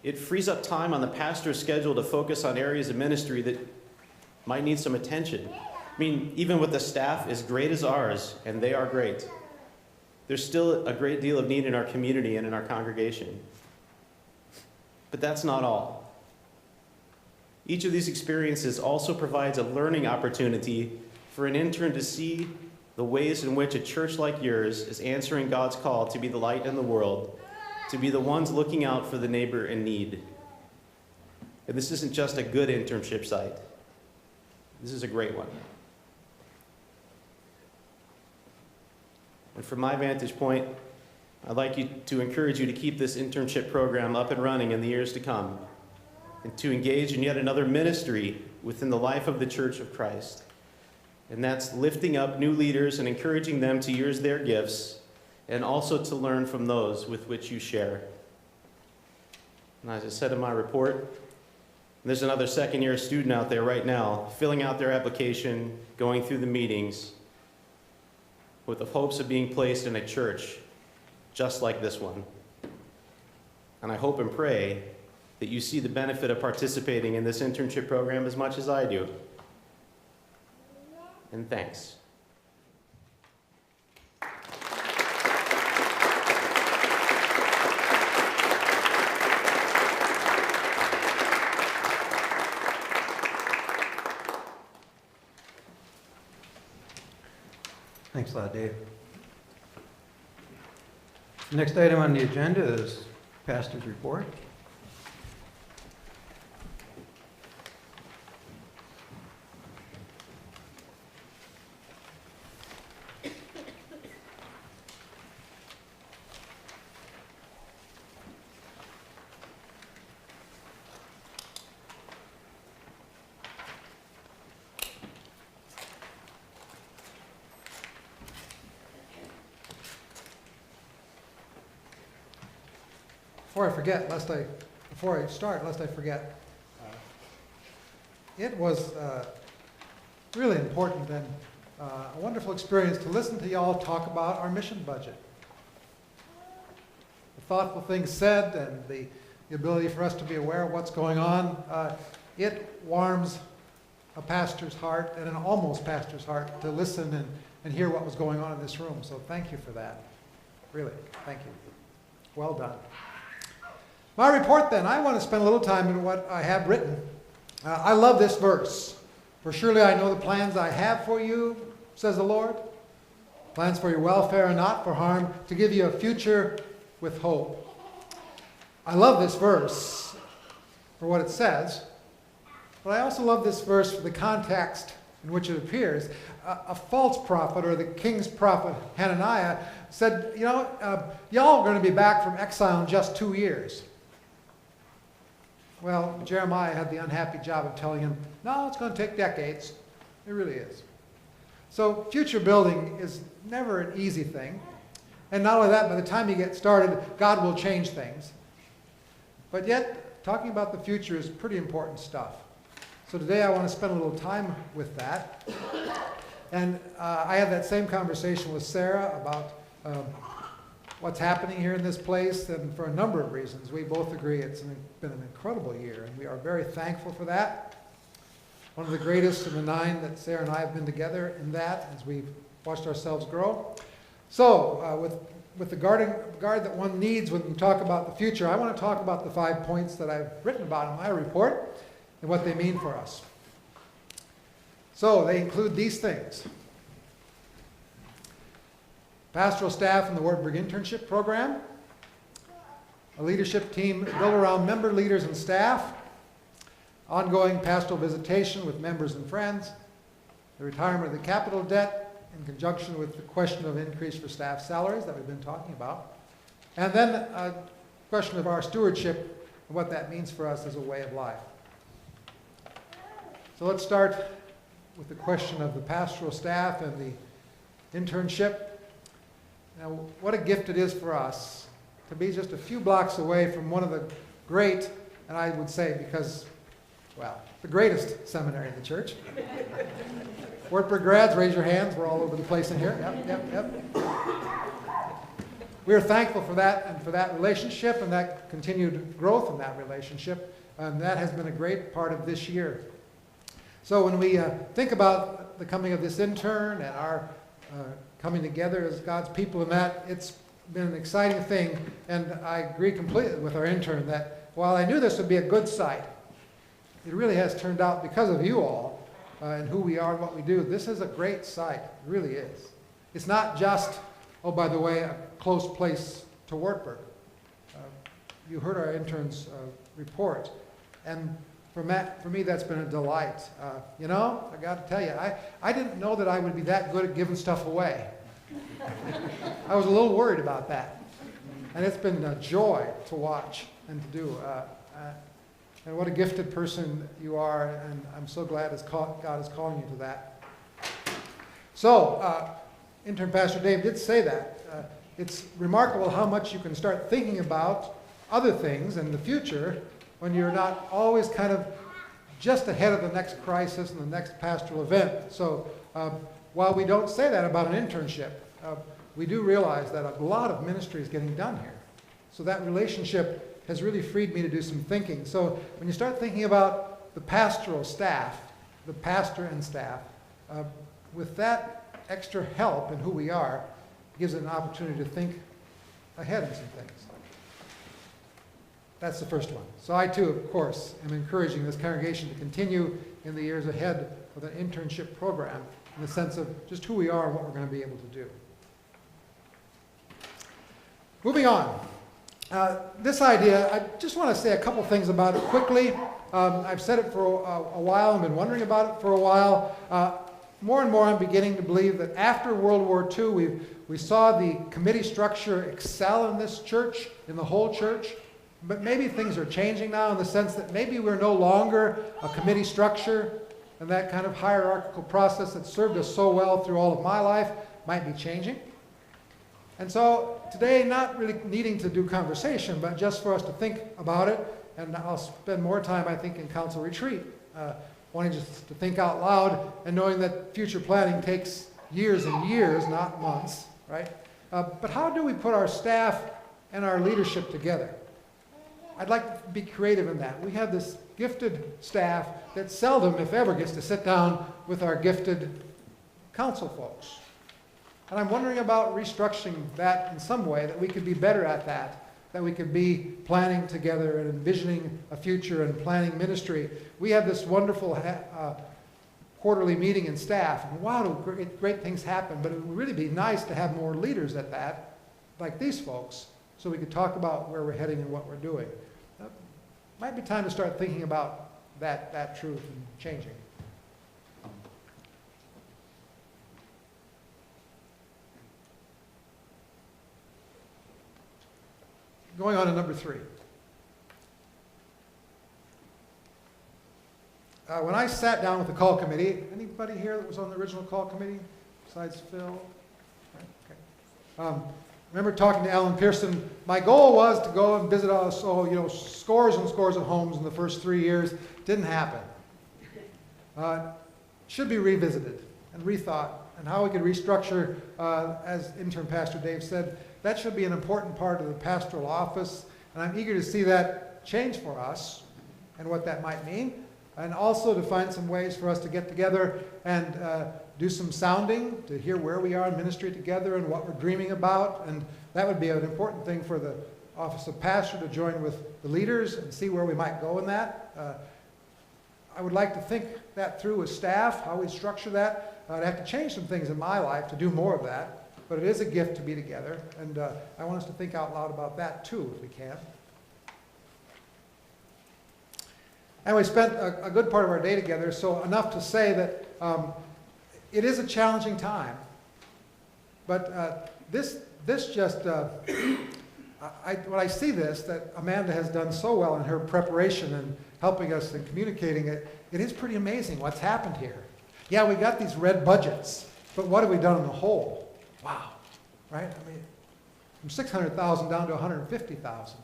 it frees up time on the pastor's schedule to focus on areas of ministry that might need some attention. I mean, even with the staff as great as ours, and they are great, there's still a great deal of need in our community and in our congregation. But that's not all. Each of these experiences also provides a learning opportunity for an intern to see the ways in which a church like yours is answering God's call to be the light in the world, to be the ones looking out for the neighbor in need. And this isn't just a good internship site. This is a great one. And from my vantage point, I'd like to encourage you to keep this internship program up and running in the years to come, and to engage in yet another ministry within the life of the Church of Christ. And that's lifting up new leaders and encouraging them to use their gifts, and also to learn from those with which you share. And as I said in my report, there's another second-year student out there right now filling out their application, going through the meetings, with the hopes of being placed in a church just like this one. And I hope and pray that you see the benefit of participating in this internship program as much as I do. And thanks. Thanks a lot, Dave. The next item on the agenda is pastor's report. Before I start, lest I forget, it was really important and a wonderful experience to listen to y'all talk about our mission budget. The thoughtful things said and the ability for us to be aware of what's going on, it warms a pastor's heart and an almost pastor's heart to listen and hear what was going on in this room. So thank you for that. Really, thank you. Well done. My report then, I want to spend a little time in what I have written. I love this verse. For surely I know the plans I have for you, says the Lord. Plans for your welfare and not for harm, to give you a future with hope. I love this verse for what it says, but I also love this verse for the context in which it appears. A false prophet, or the king's prophet Hananiah, said, y'all are going to be back from exile in just 2 years. Well, Jeremiah had the unhappy job of telling him, no, it's going to take decades. It really is. So future building is never an easy thing. And not only that, by the time you get started, God will change things. But yet, talking about the future is pretty important stuff. So today I want to spend a little time with that. And I had that same conversation with Sarah about what's happening here in this place, and for a number of reasons. We both agree it's been an incredible year, and we are very thankful for that. One of the greatest of the 9 that Sarah and I have been together in that, as we've watched ourselves grow. So, with the guard that one needs when we talk about the future, I want to talk about the 5 points that I've written about in my report and what they mean for us. So, they include these things. Pastoral staff in the Wartburg Internship Program, a leadership team built around member leaders and staff, ongoing pastoral visitation with members and friends, the retirement of the capital debt, in conjunction with the question of increase for staff salaries that we've been talking about. And then a question of our stewardship and what that means for us as a way of life. So let's start with the question of the pastoral staff and the internship. Now, what a gift it is for us to be just a few blocks away from one of the great, and I would say because, well, the greatest seminary in the church. Wartburg grads, raise your hands. We're all over the place in here. Yep. We are thankful for that and for that relationship and that continued growth in that relationship. And that has been a great part of this year. So when we think about the coming of this intern and our coming together as God's people in that, it's been an exciting thing. And I agree completely with our intern that while I knew this would be a good site, it really has turned out, because of you all and who we are and what we do, this is a great site. It really is. It's not just, oh, by the way, a close place to Wartburg. You heard our intern's report. And for me, that's been a delight. You know, I got to tell you, I didn't know that I would be that good at giving stuff away. I was a little worried about that. And it's been a joy to watch and to do. And what a gifted person you are, and I'm so glad God is calling you to that. So, Intern Pastor Dave did say that. It's remarkable how much you can start thinking about other things in the future when you're not always kind of just ahead of the next crisis and the next pastoral event. So, while we don't say that about an internship, we do realize that a lot of ministry is getting done here. So that relationship has really freed me to do some thinking. So when you start thinking about the pastoral staff, the pastor and staff, with that extra help in who we are, it gives it an opportunity to think ahead of some things. That's the first one. So I too, of course, am encouraging this congregation to continue in the years ahead with an internship program in the sense of just who we are and what we're going to be able to do. Moving on. This idea, I just want to say a couple things about it quickly. I've said it for a while. I've been wondering about it for a while. More and more I'm beginning to believe that after World War II, we saw the committee structure excel in this church, in the whole church. But maybe things are changing now in the sense that maybe we're no longer a committee structure, and that kind of hierarchical process that served us so well through all of my life might be changing. And so today, not really needing to do conversation, but just for us to think about it, and I'll spend more time, I think, in council retreat, wanting just to think out loud and knowing that future planning takes years and years, not months, right? But how do we put our staff and our leadership together? I'd like to be creative in that. We have this gifted staff that seldom, if ever, gets to sit down with our gifted council folks. And I'm wondering about restructuring that in some way, that we could be better at that we could be planning together and envisioning a future and planning ministry. We have this wonderful quarterly meeting in staff, and wow, great things happen, but it would really be nice to have more leaders at that, like these folks, so we could talk about where we're heading and what we're doing. Might be time to start thinking about that truth and changing. Going on to number 3. When I sat down with the call committee, anybody here that was on the original call committee besides Phil? Okay. Remember talking to Alan Pearson. My goal was to go and visit scores and scores of homes in the first 3 years. Didn't happen. Should be revisited and rethought, and how we could restructure, as Intern Pastor Dave said, that should be an important part of the pastoral office, and I'm eager to see that change for us and what that might mean, and also to find some ways for us to get together and do some sounding, to hear where we are in ministry together and what we're dreaming about, and that would be an important thing for the office of pastor to join with the leaders and see where we might go in that. I would like to think that through with staff, how we structure that. I'd have to change some things in my life to do more of that. But it is a gift to be together, and I want us to think out loud about that too, if we can. And we spent a good part of our day together, so enough to say that it is a challenging time, But this just, when I see this, that Amanda has done so well in her preparation and helping us and communicating it, it is pretty amazing what's happened here. Yeah, we got these red budgets, but what have we done in the whole? Wow, right? I mean, from 600,000 down to 150,000.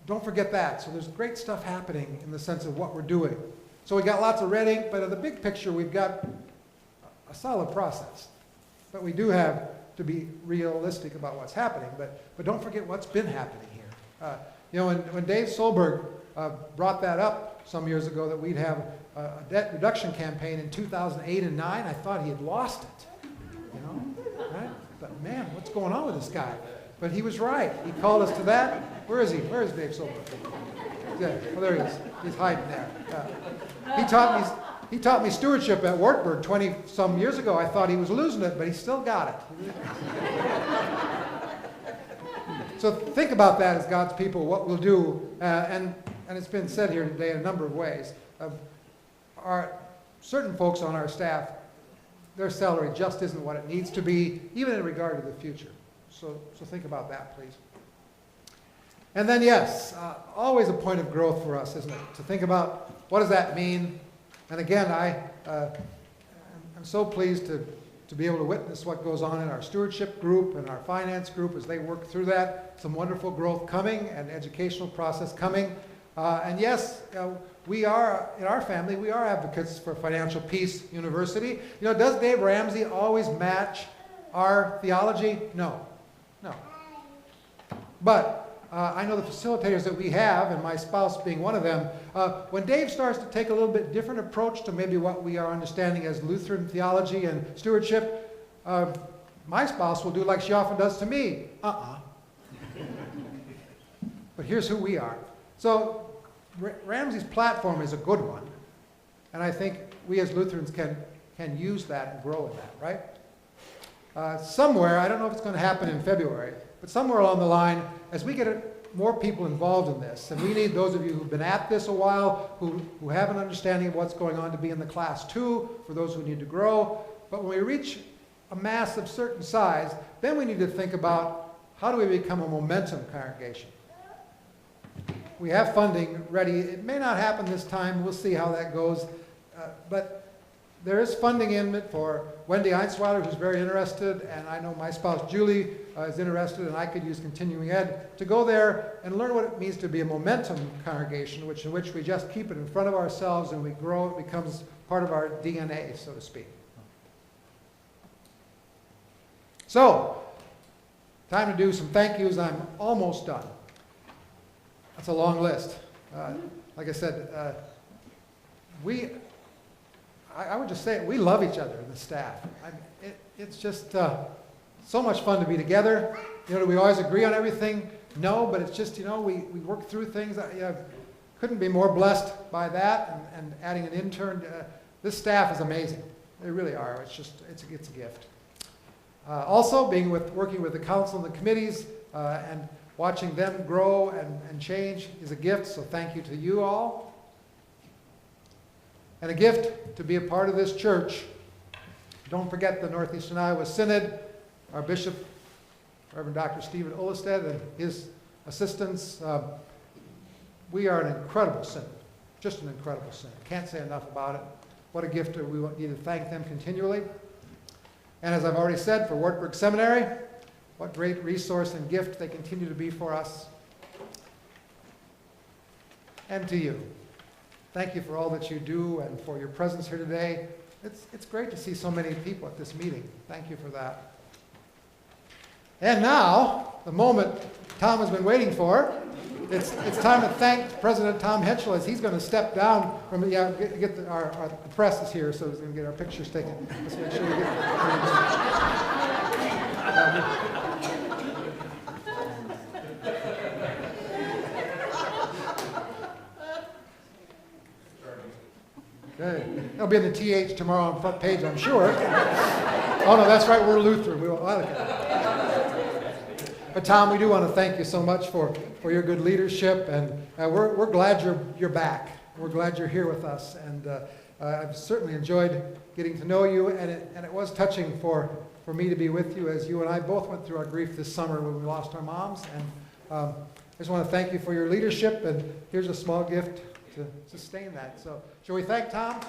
Don't forget that. So there's great stuff happening in the sense of what we're doing. So we got lots of red ink, but in the big picture, we've got a solid process. But we do have to be realistic about what's happening. But don't forget what's been happening here. You know, when Dave Solberg brought that up some years ago, that we'd have a debt reduction campaign in 2008 and 9, I thought he had lost it. You know, right? But man, what's going on with this guy? But he was right. He called us to that. Where is he? Where is Dave Solberg? Yeah. Oh, there he is. He's hiding there. He taught me stewardship at Wartburg 20-some years ago. I thought he was losing it, but he still got it. So think about that as God's people, what we'll do. And it's been said here today in a number of ways. Certain folks on our staff, their salary just isn't what it needs to be, even in regard to the future. So think about that, please. And then, yes, always a point of growth for us, isn't it? To think about what does that mean? And again, I'm so pleased to be able to witness what goes on in our stewardship group and our finance group as they work through that. Some wonderful growth coming and educational process coming. And yes, we are, in our family, we are advocates for Financial Peace University. You know, does Dave Ramsey always match our theology? No. No. But I know the facilitators that we have, and my spouse being one of them, when Dave starts to take a little bit different approach to maybe what we are understanding as Lutheran theology and stewardship, my spouse will do like she often does to me. But here's who we are. So Ramsey's platform is a good one, and I think we as Lutherans can use that and grow in that, right? Somewhere, I don't know if it's going to happen in February, but somewhere along the line, as we get more people involved in this, and we need those of you who've been at this a while, who have an understanding of what's going on to be in the class too, for those who need to grow. But when we reach a mass of certain size, then we need to think about how do we become a momentum congregation. We have funding ready. It may not happen this time. We'll see how that goes. But there is funding in it for Wendy Einsweiler, who's very interested, and I know my spouse Julie is interested, and I could use continuing ed to go there and learn what it means to be a momentum congregation, in which we just keep it in front of ourselves and we grow. It becomes part of our DNA, so to speak. So, time to do some thank yous. I'm almost done. That's a long list. Like I said, I would just say we love each other in the staff. It's just so much fun to be together. You know, do we always agree on everything? No, but it's just, you know, we work through things. Couldn't be more blessed by that, and adding an intern. This staff is amazing. They really are. It's a gift. Also, working with the council and the committees and watching them grow and change is a gift, so thank you to you all. And a gift to be a part of this church. Don't forget the Northeastern Iowa Synod, our Bishop, Reverend Dr. Stephen Ullestead, and his assistants. We are an incredible synod, just an incredible synod. Can't say enough about it. What a gift. We need to thank them continually. And as I've already said, for Wartburg Seminary, what great resource and gift they continue to be for us. And to you. Thank you for all that you do and for your presence here today. It's great to see so many people at this meeting. Thank you for that. And now, the moment Tom has been waiting for. It's time to thank President Tom Henschel as he's going to step down from, our press is here, so he's going to get our pictures taken. Let's make sure we get Okay. It'll be in the TH tomorrow on the front page, I'm sure. Oh, no, that's right, we're Lutheran. But Tom, we do want to thank you so much for your good leadership, and we're glad you're back. We're glad you're here with us, and I've certainly enjoyed getting to know you, and it was touching for for me to be with you as you and I both went through our grief this summer when we lost our moms. And I just want to thank you for your leadership, and here's a small gift to sustain that. So, shall we thank Tom?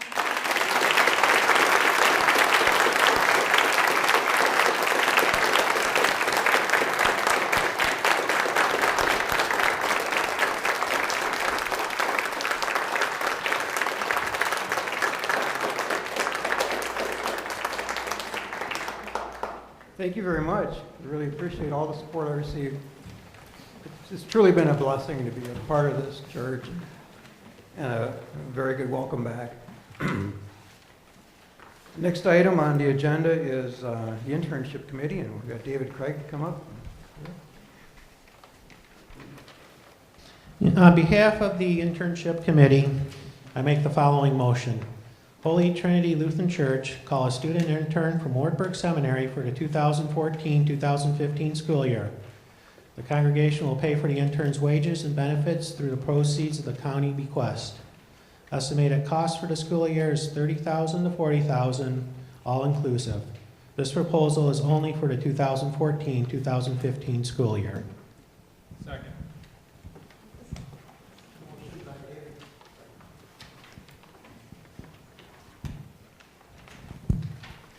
Thank you very much. I really appreciate all the support I received. It's truly been a blessing to be a part of this church, and a very good welcome back. Next item on the agenda is the internship committee, and we've got David Craig to come up. On behalf of the internship committee, I make the following motion. Holy Trinity Lutheran Church call a student intern from Wartburg Seminary for the 2014-2015 school year. The congregation will pay for the intern's wages and benefits through the proceeds of the county bequest. Estimated cost for the school year is $30,000 to $40,000, all inclusive. This proposal is only for the 2014-2015 school year. Second.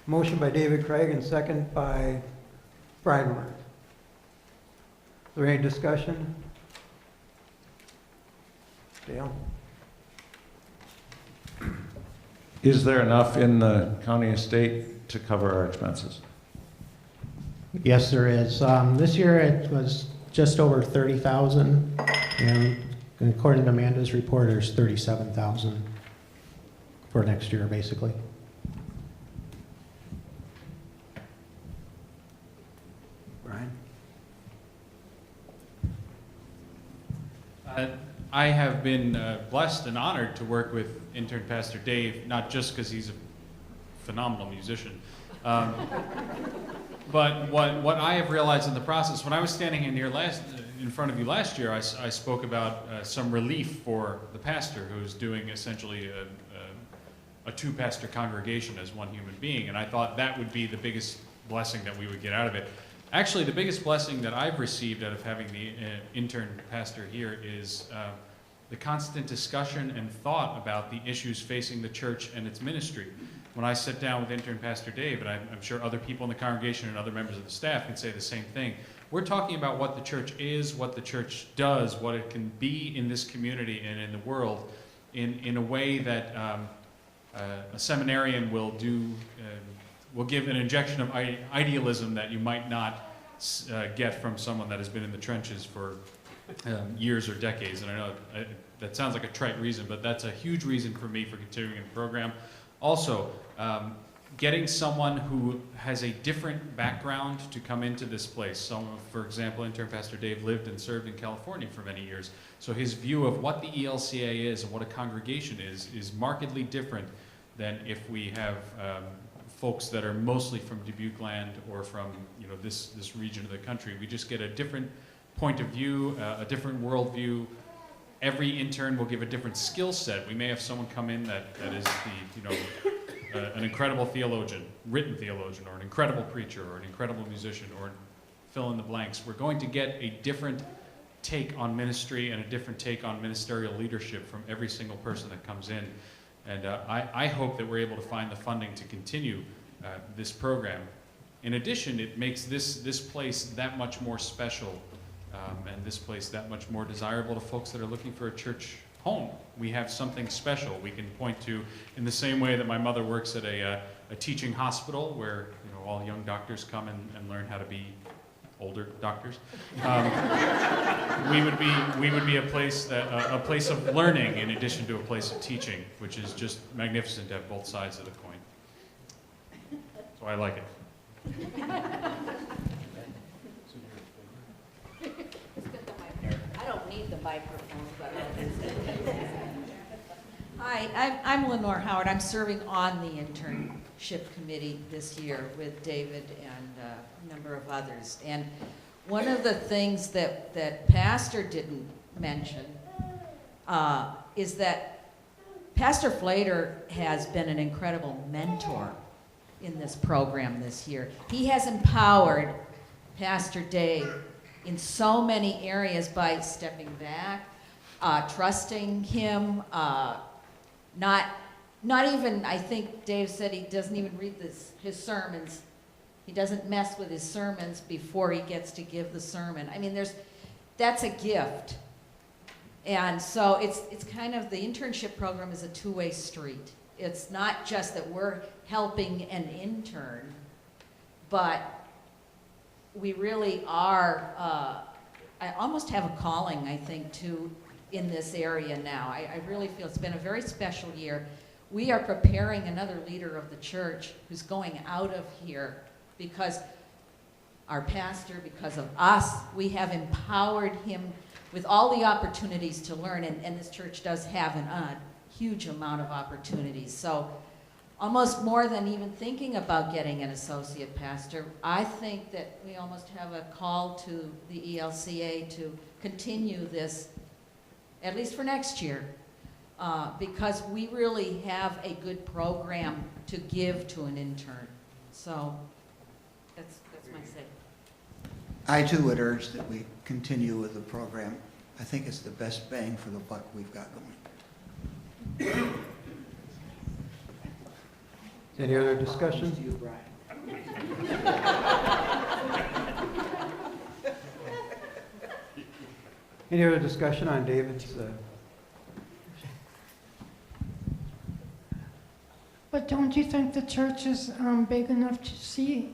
Motion by David Craig and second by Brian Mark. Is there any discussion? Dale? Is there enough in the county estate to cover our expenses? Yes, there is. This year it was just over 30,000, and according to Amanda's report, there's 37,000 for next year, basically. Brian? I have been blessed and honored to work with intern Pastor Dave, not just because he's a phenomenal musician, but what I have realized in the process, when I was standing in front of you last year, I spoke about some relief for the pastor who's doing essentially a two-pastor congregation as one human being, and I thought that would be the biggest blessing that we would get out of it. Actually, the biggest blessing that I've received out of having the intern pastor here is the constant discussion and thought about the issues facing the church and its ministry. When I sit down with intern Pastor Dave, and I'm sure other people in the congregation and other members of the staff can say the same thing, we're talking about what the church is, what the church does, what it can be in this community and in the world in a way that a seminarian will do, will give an injection of idealism that you might not get from someone that has been in the trenches for years or decades. And I know that sounds like a trite reason, but that's a huge reason for me for continuing the program. Also, getting someone who has a different background to come into this place. So, for example, intern Pastor Dave lived and served in California for many years. So his view of what the ELCA is and what a congregation is markedly different than if we have folks that are mostly from Dubuque land or from this region of the country. We just get a different point of view, a different worldview. Every intern will give a different skill set. We may have someone come in that is an incredible theologian, written theologian, or an incredible preacher, or an incredible musician, or fill in the blanks. We're going to get a different take on ministry and a different take on ministerial leadership from every single person that comes in. And I hope that we're able to find the funding to continue this program. In addition, it makes this place that much more special and this place that much more desirable to folks that are looking for a church home. We have something special we can point to in the same way that my mother works at a teaching hospital where all young doctors come and learn how to be older doctors. We would be a place of learning in addition to a place of teaching, which is just magnificent to have both sides of the coin. So I like it. I don't need the microphone, but Hi, I'm Lenore Howard. I'm serving on the internship committee this year with David and a number of others. And one of the things that Pastor didn't mention is that Pastor Flater has been an incredible mentor in this program this year. He has empowered Pastor Dave in so many areas by stepping back, trusting him, not even, I think Dave said he doesn't even read his sermons. He doesn't mess with his sermons before he gets to give the sermon. I mean, that's a gift. And so it's kind of, the internship program is a two-way street. It's not just that we're helping an intern, but we really are, I almost have a calling, I think, in this area now. I really feel it's been a very special year. We are preparing another leader of the church who's going out of here because our pastor, because of us, we have empowered him with all the opportunities to learn, and this church does have a huge amount of opportunities. So almost more than even thinking about getting an associate pastor, I think that we almost have a call to the ELCA to continue this, at least for next year, because we really have a good program to give to an intern. So that's my say. I too would urge that we continue with the program. I think it's the best bang for the buck we've got going. Any other discussion? To you, Brian. Any other discussion on David's? But don't you think the church is big enough to see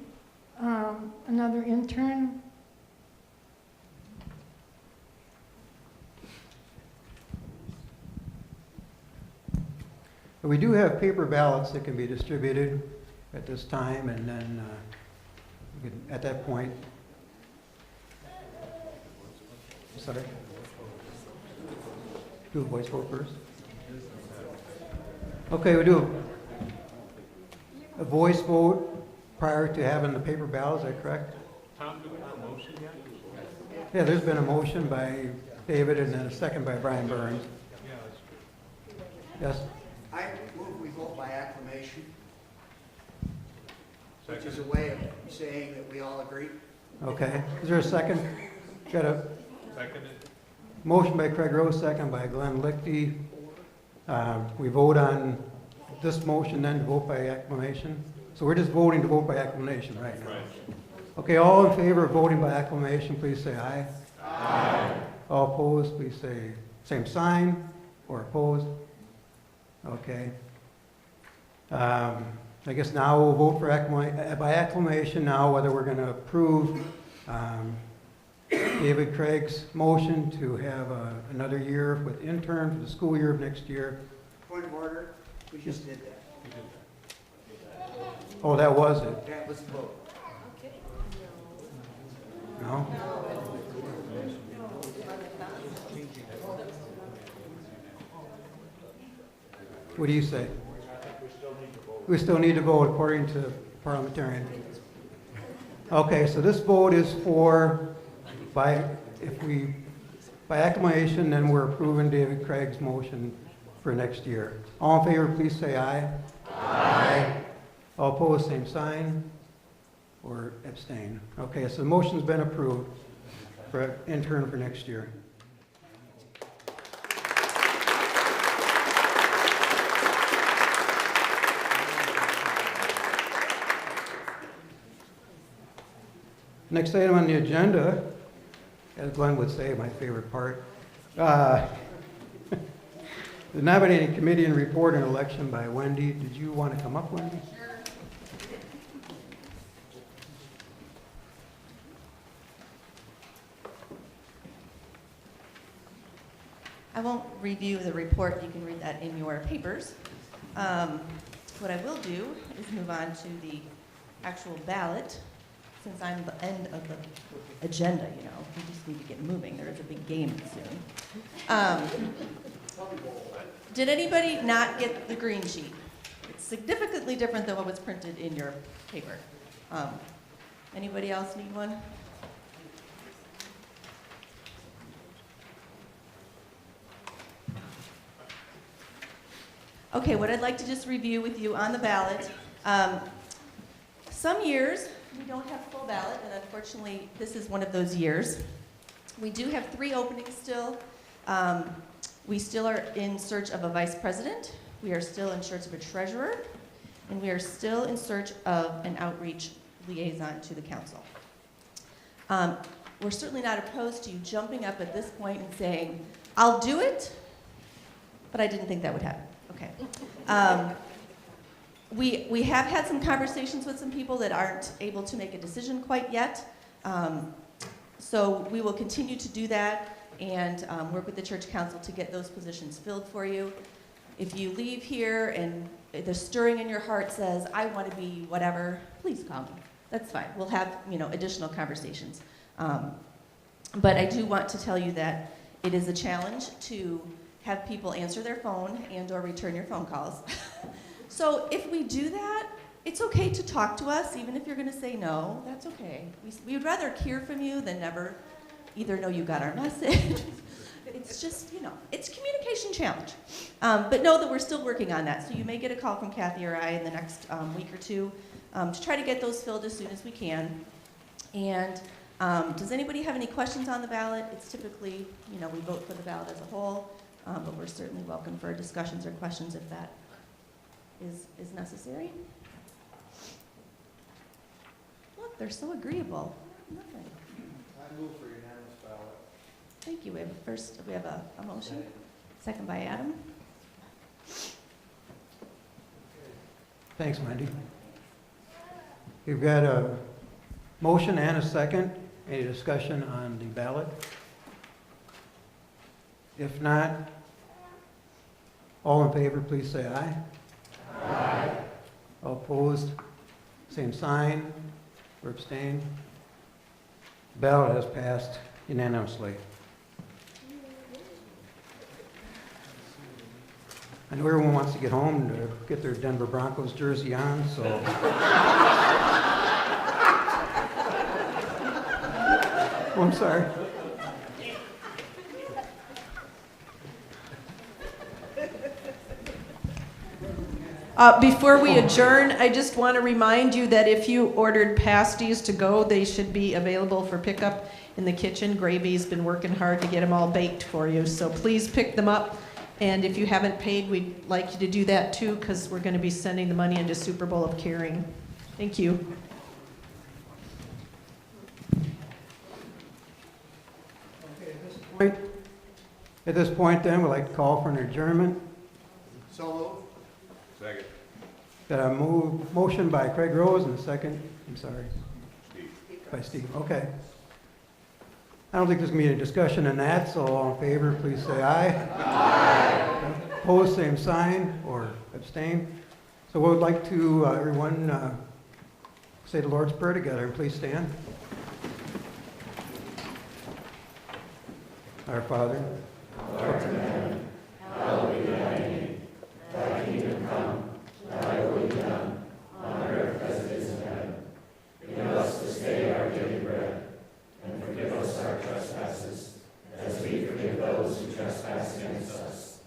another intern? We do have paper ballots that can be distributed at this time, and then we could, at that point. Sorry. Do a voice vote first. Okay, we do a voice vote prior to having the paper ballot. Is that correct? Tom, do we have a motion yet? Yeah, there's been a motion by David and then a second by Brian Burns. Yes. I move we vote by acclamation, which is a way of saying that we all agree. Okay. Is there a second? Got a Seconded. motion by Craig Rose, second by Glenn Lichty. We vote on this motion, then to vote by acclamation. So we're just voting to vote by acclamation right now. Right. Okay, all in favor of voting by acclamation, please say aye. Aye. All opposed, please say same sign, or opposed. Okay. I guess now we'll vote for by acclamation now whether we're going to approve David Craig's motion to have another year with intern for the school year of next year. Point of order, we just did that. Oh, that was it? That was the vote. No? What do you say? We still need to vote according to parliamentarian. Okay, so this vote is for, by acclamation, then we're approving David Craig's motion for next year. All in favor, please say aye. Aye. All opposed, same sign, or abstain. Okay, so the motion's been approved for intern for next year. Next item on the agenda, as Glenn would say, my favorite part, the nominating committee and report and election by Wendy. Did you want to come up, Wendy? Sure. I won't review the report. You can read that in your papers. What I will do is move on to the actual ballot. Since I'm the end of the agenda, you know, we just need to get moving. There is a big game soon. Did anybody not get the green sheet? It's significantly different than what was printed in your paper. Anybody else need one? Okay, what I'd like to just review with you on the ballot, Some years, we don't have full ballot, and unfortunately, this is one of those years. We do have 3 openings still. We still are in search of a vice president. We are still in search of a treasurer. And we are still in search of an outreach liaison to the council. We're certainly not opposed to you jumping up at this point and saying, I'll do it, but I didn't think that would happen. Okay. We have had some conversations with some people that aren't able to make a decision quite yet. So we will continue to do that and work with the church council to get those positions filled for you. If you leave here and the stirring in your heart says, I want to be whatever, please call me. That's fine. We'll have, additional conversations. But I do want to tell you that it is a challenge to have people answer their phone and or return your phone calls. So if we do that, it's okay to talk to us, even if you're going to say no, that's okay. We would rather hear from you than never either know you got our message. It's just, it's a communication challenge. But know that we're still working on that. So you may get a call from Kathy or I in the next week or two to try to get those filled as soon as we can. And does anybody have any questions on the ballot? It's typically, we vote for the ballot as a whole, but we're certainly welcome for discussions or questions if that is necessary. Look, they're so agreeable. Nothing. I move for unanimous ballot. Thank you. We have a motion. Second by Adam. Thanks, Wendy. You've got a motion and a second. Any discussion on the ballot? If not, all in favor, please say aye. Aye. All opposed, same sign, or abstain. Ballot has passed unanimously. I know everyone wants to get home to get their Denver Broncos jersey on, so. Oh, I'm sorry. Before we adjourn, I just want to remind you that if you ordered pasties to go, they should be available for pickup in the kitchen. Gravy's been working hard to get them all baked for you, so please pick them up. And if you haven't paid, we'd like you to do that too, because we're going to be sending the money into Super Bowl of Caring. Thank you. At this point, then, we'd like to call for an adjournment. So moved. Second. Got a motion by Craig Rose and a second, by Steve. Okay. I don't think there's going to be any discussion on that, so all in favor, please say aye. Aye. Opposed, same sign, or abstain. So we would like to, everyone, say the Lord's Prayer together. Please stand. Our Father, Art in heaven, hallowed be thy name. Thy kingdom come, thy will be done, on earth as it is in heaven. Give us this day our daily bread, and forgive us our trespasses, as we forgive those who trespass against us.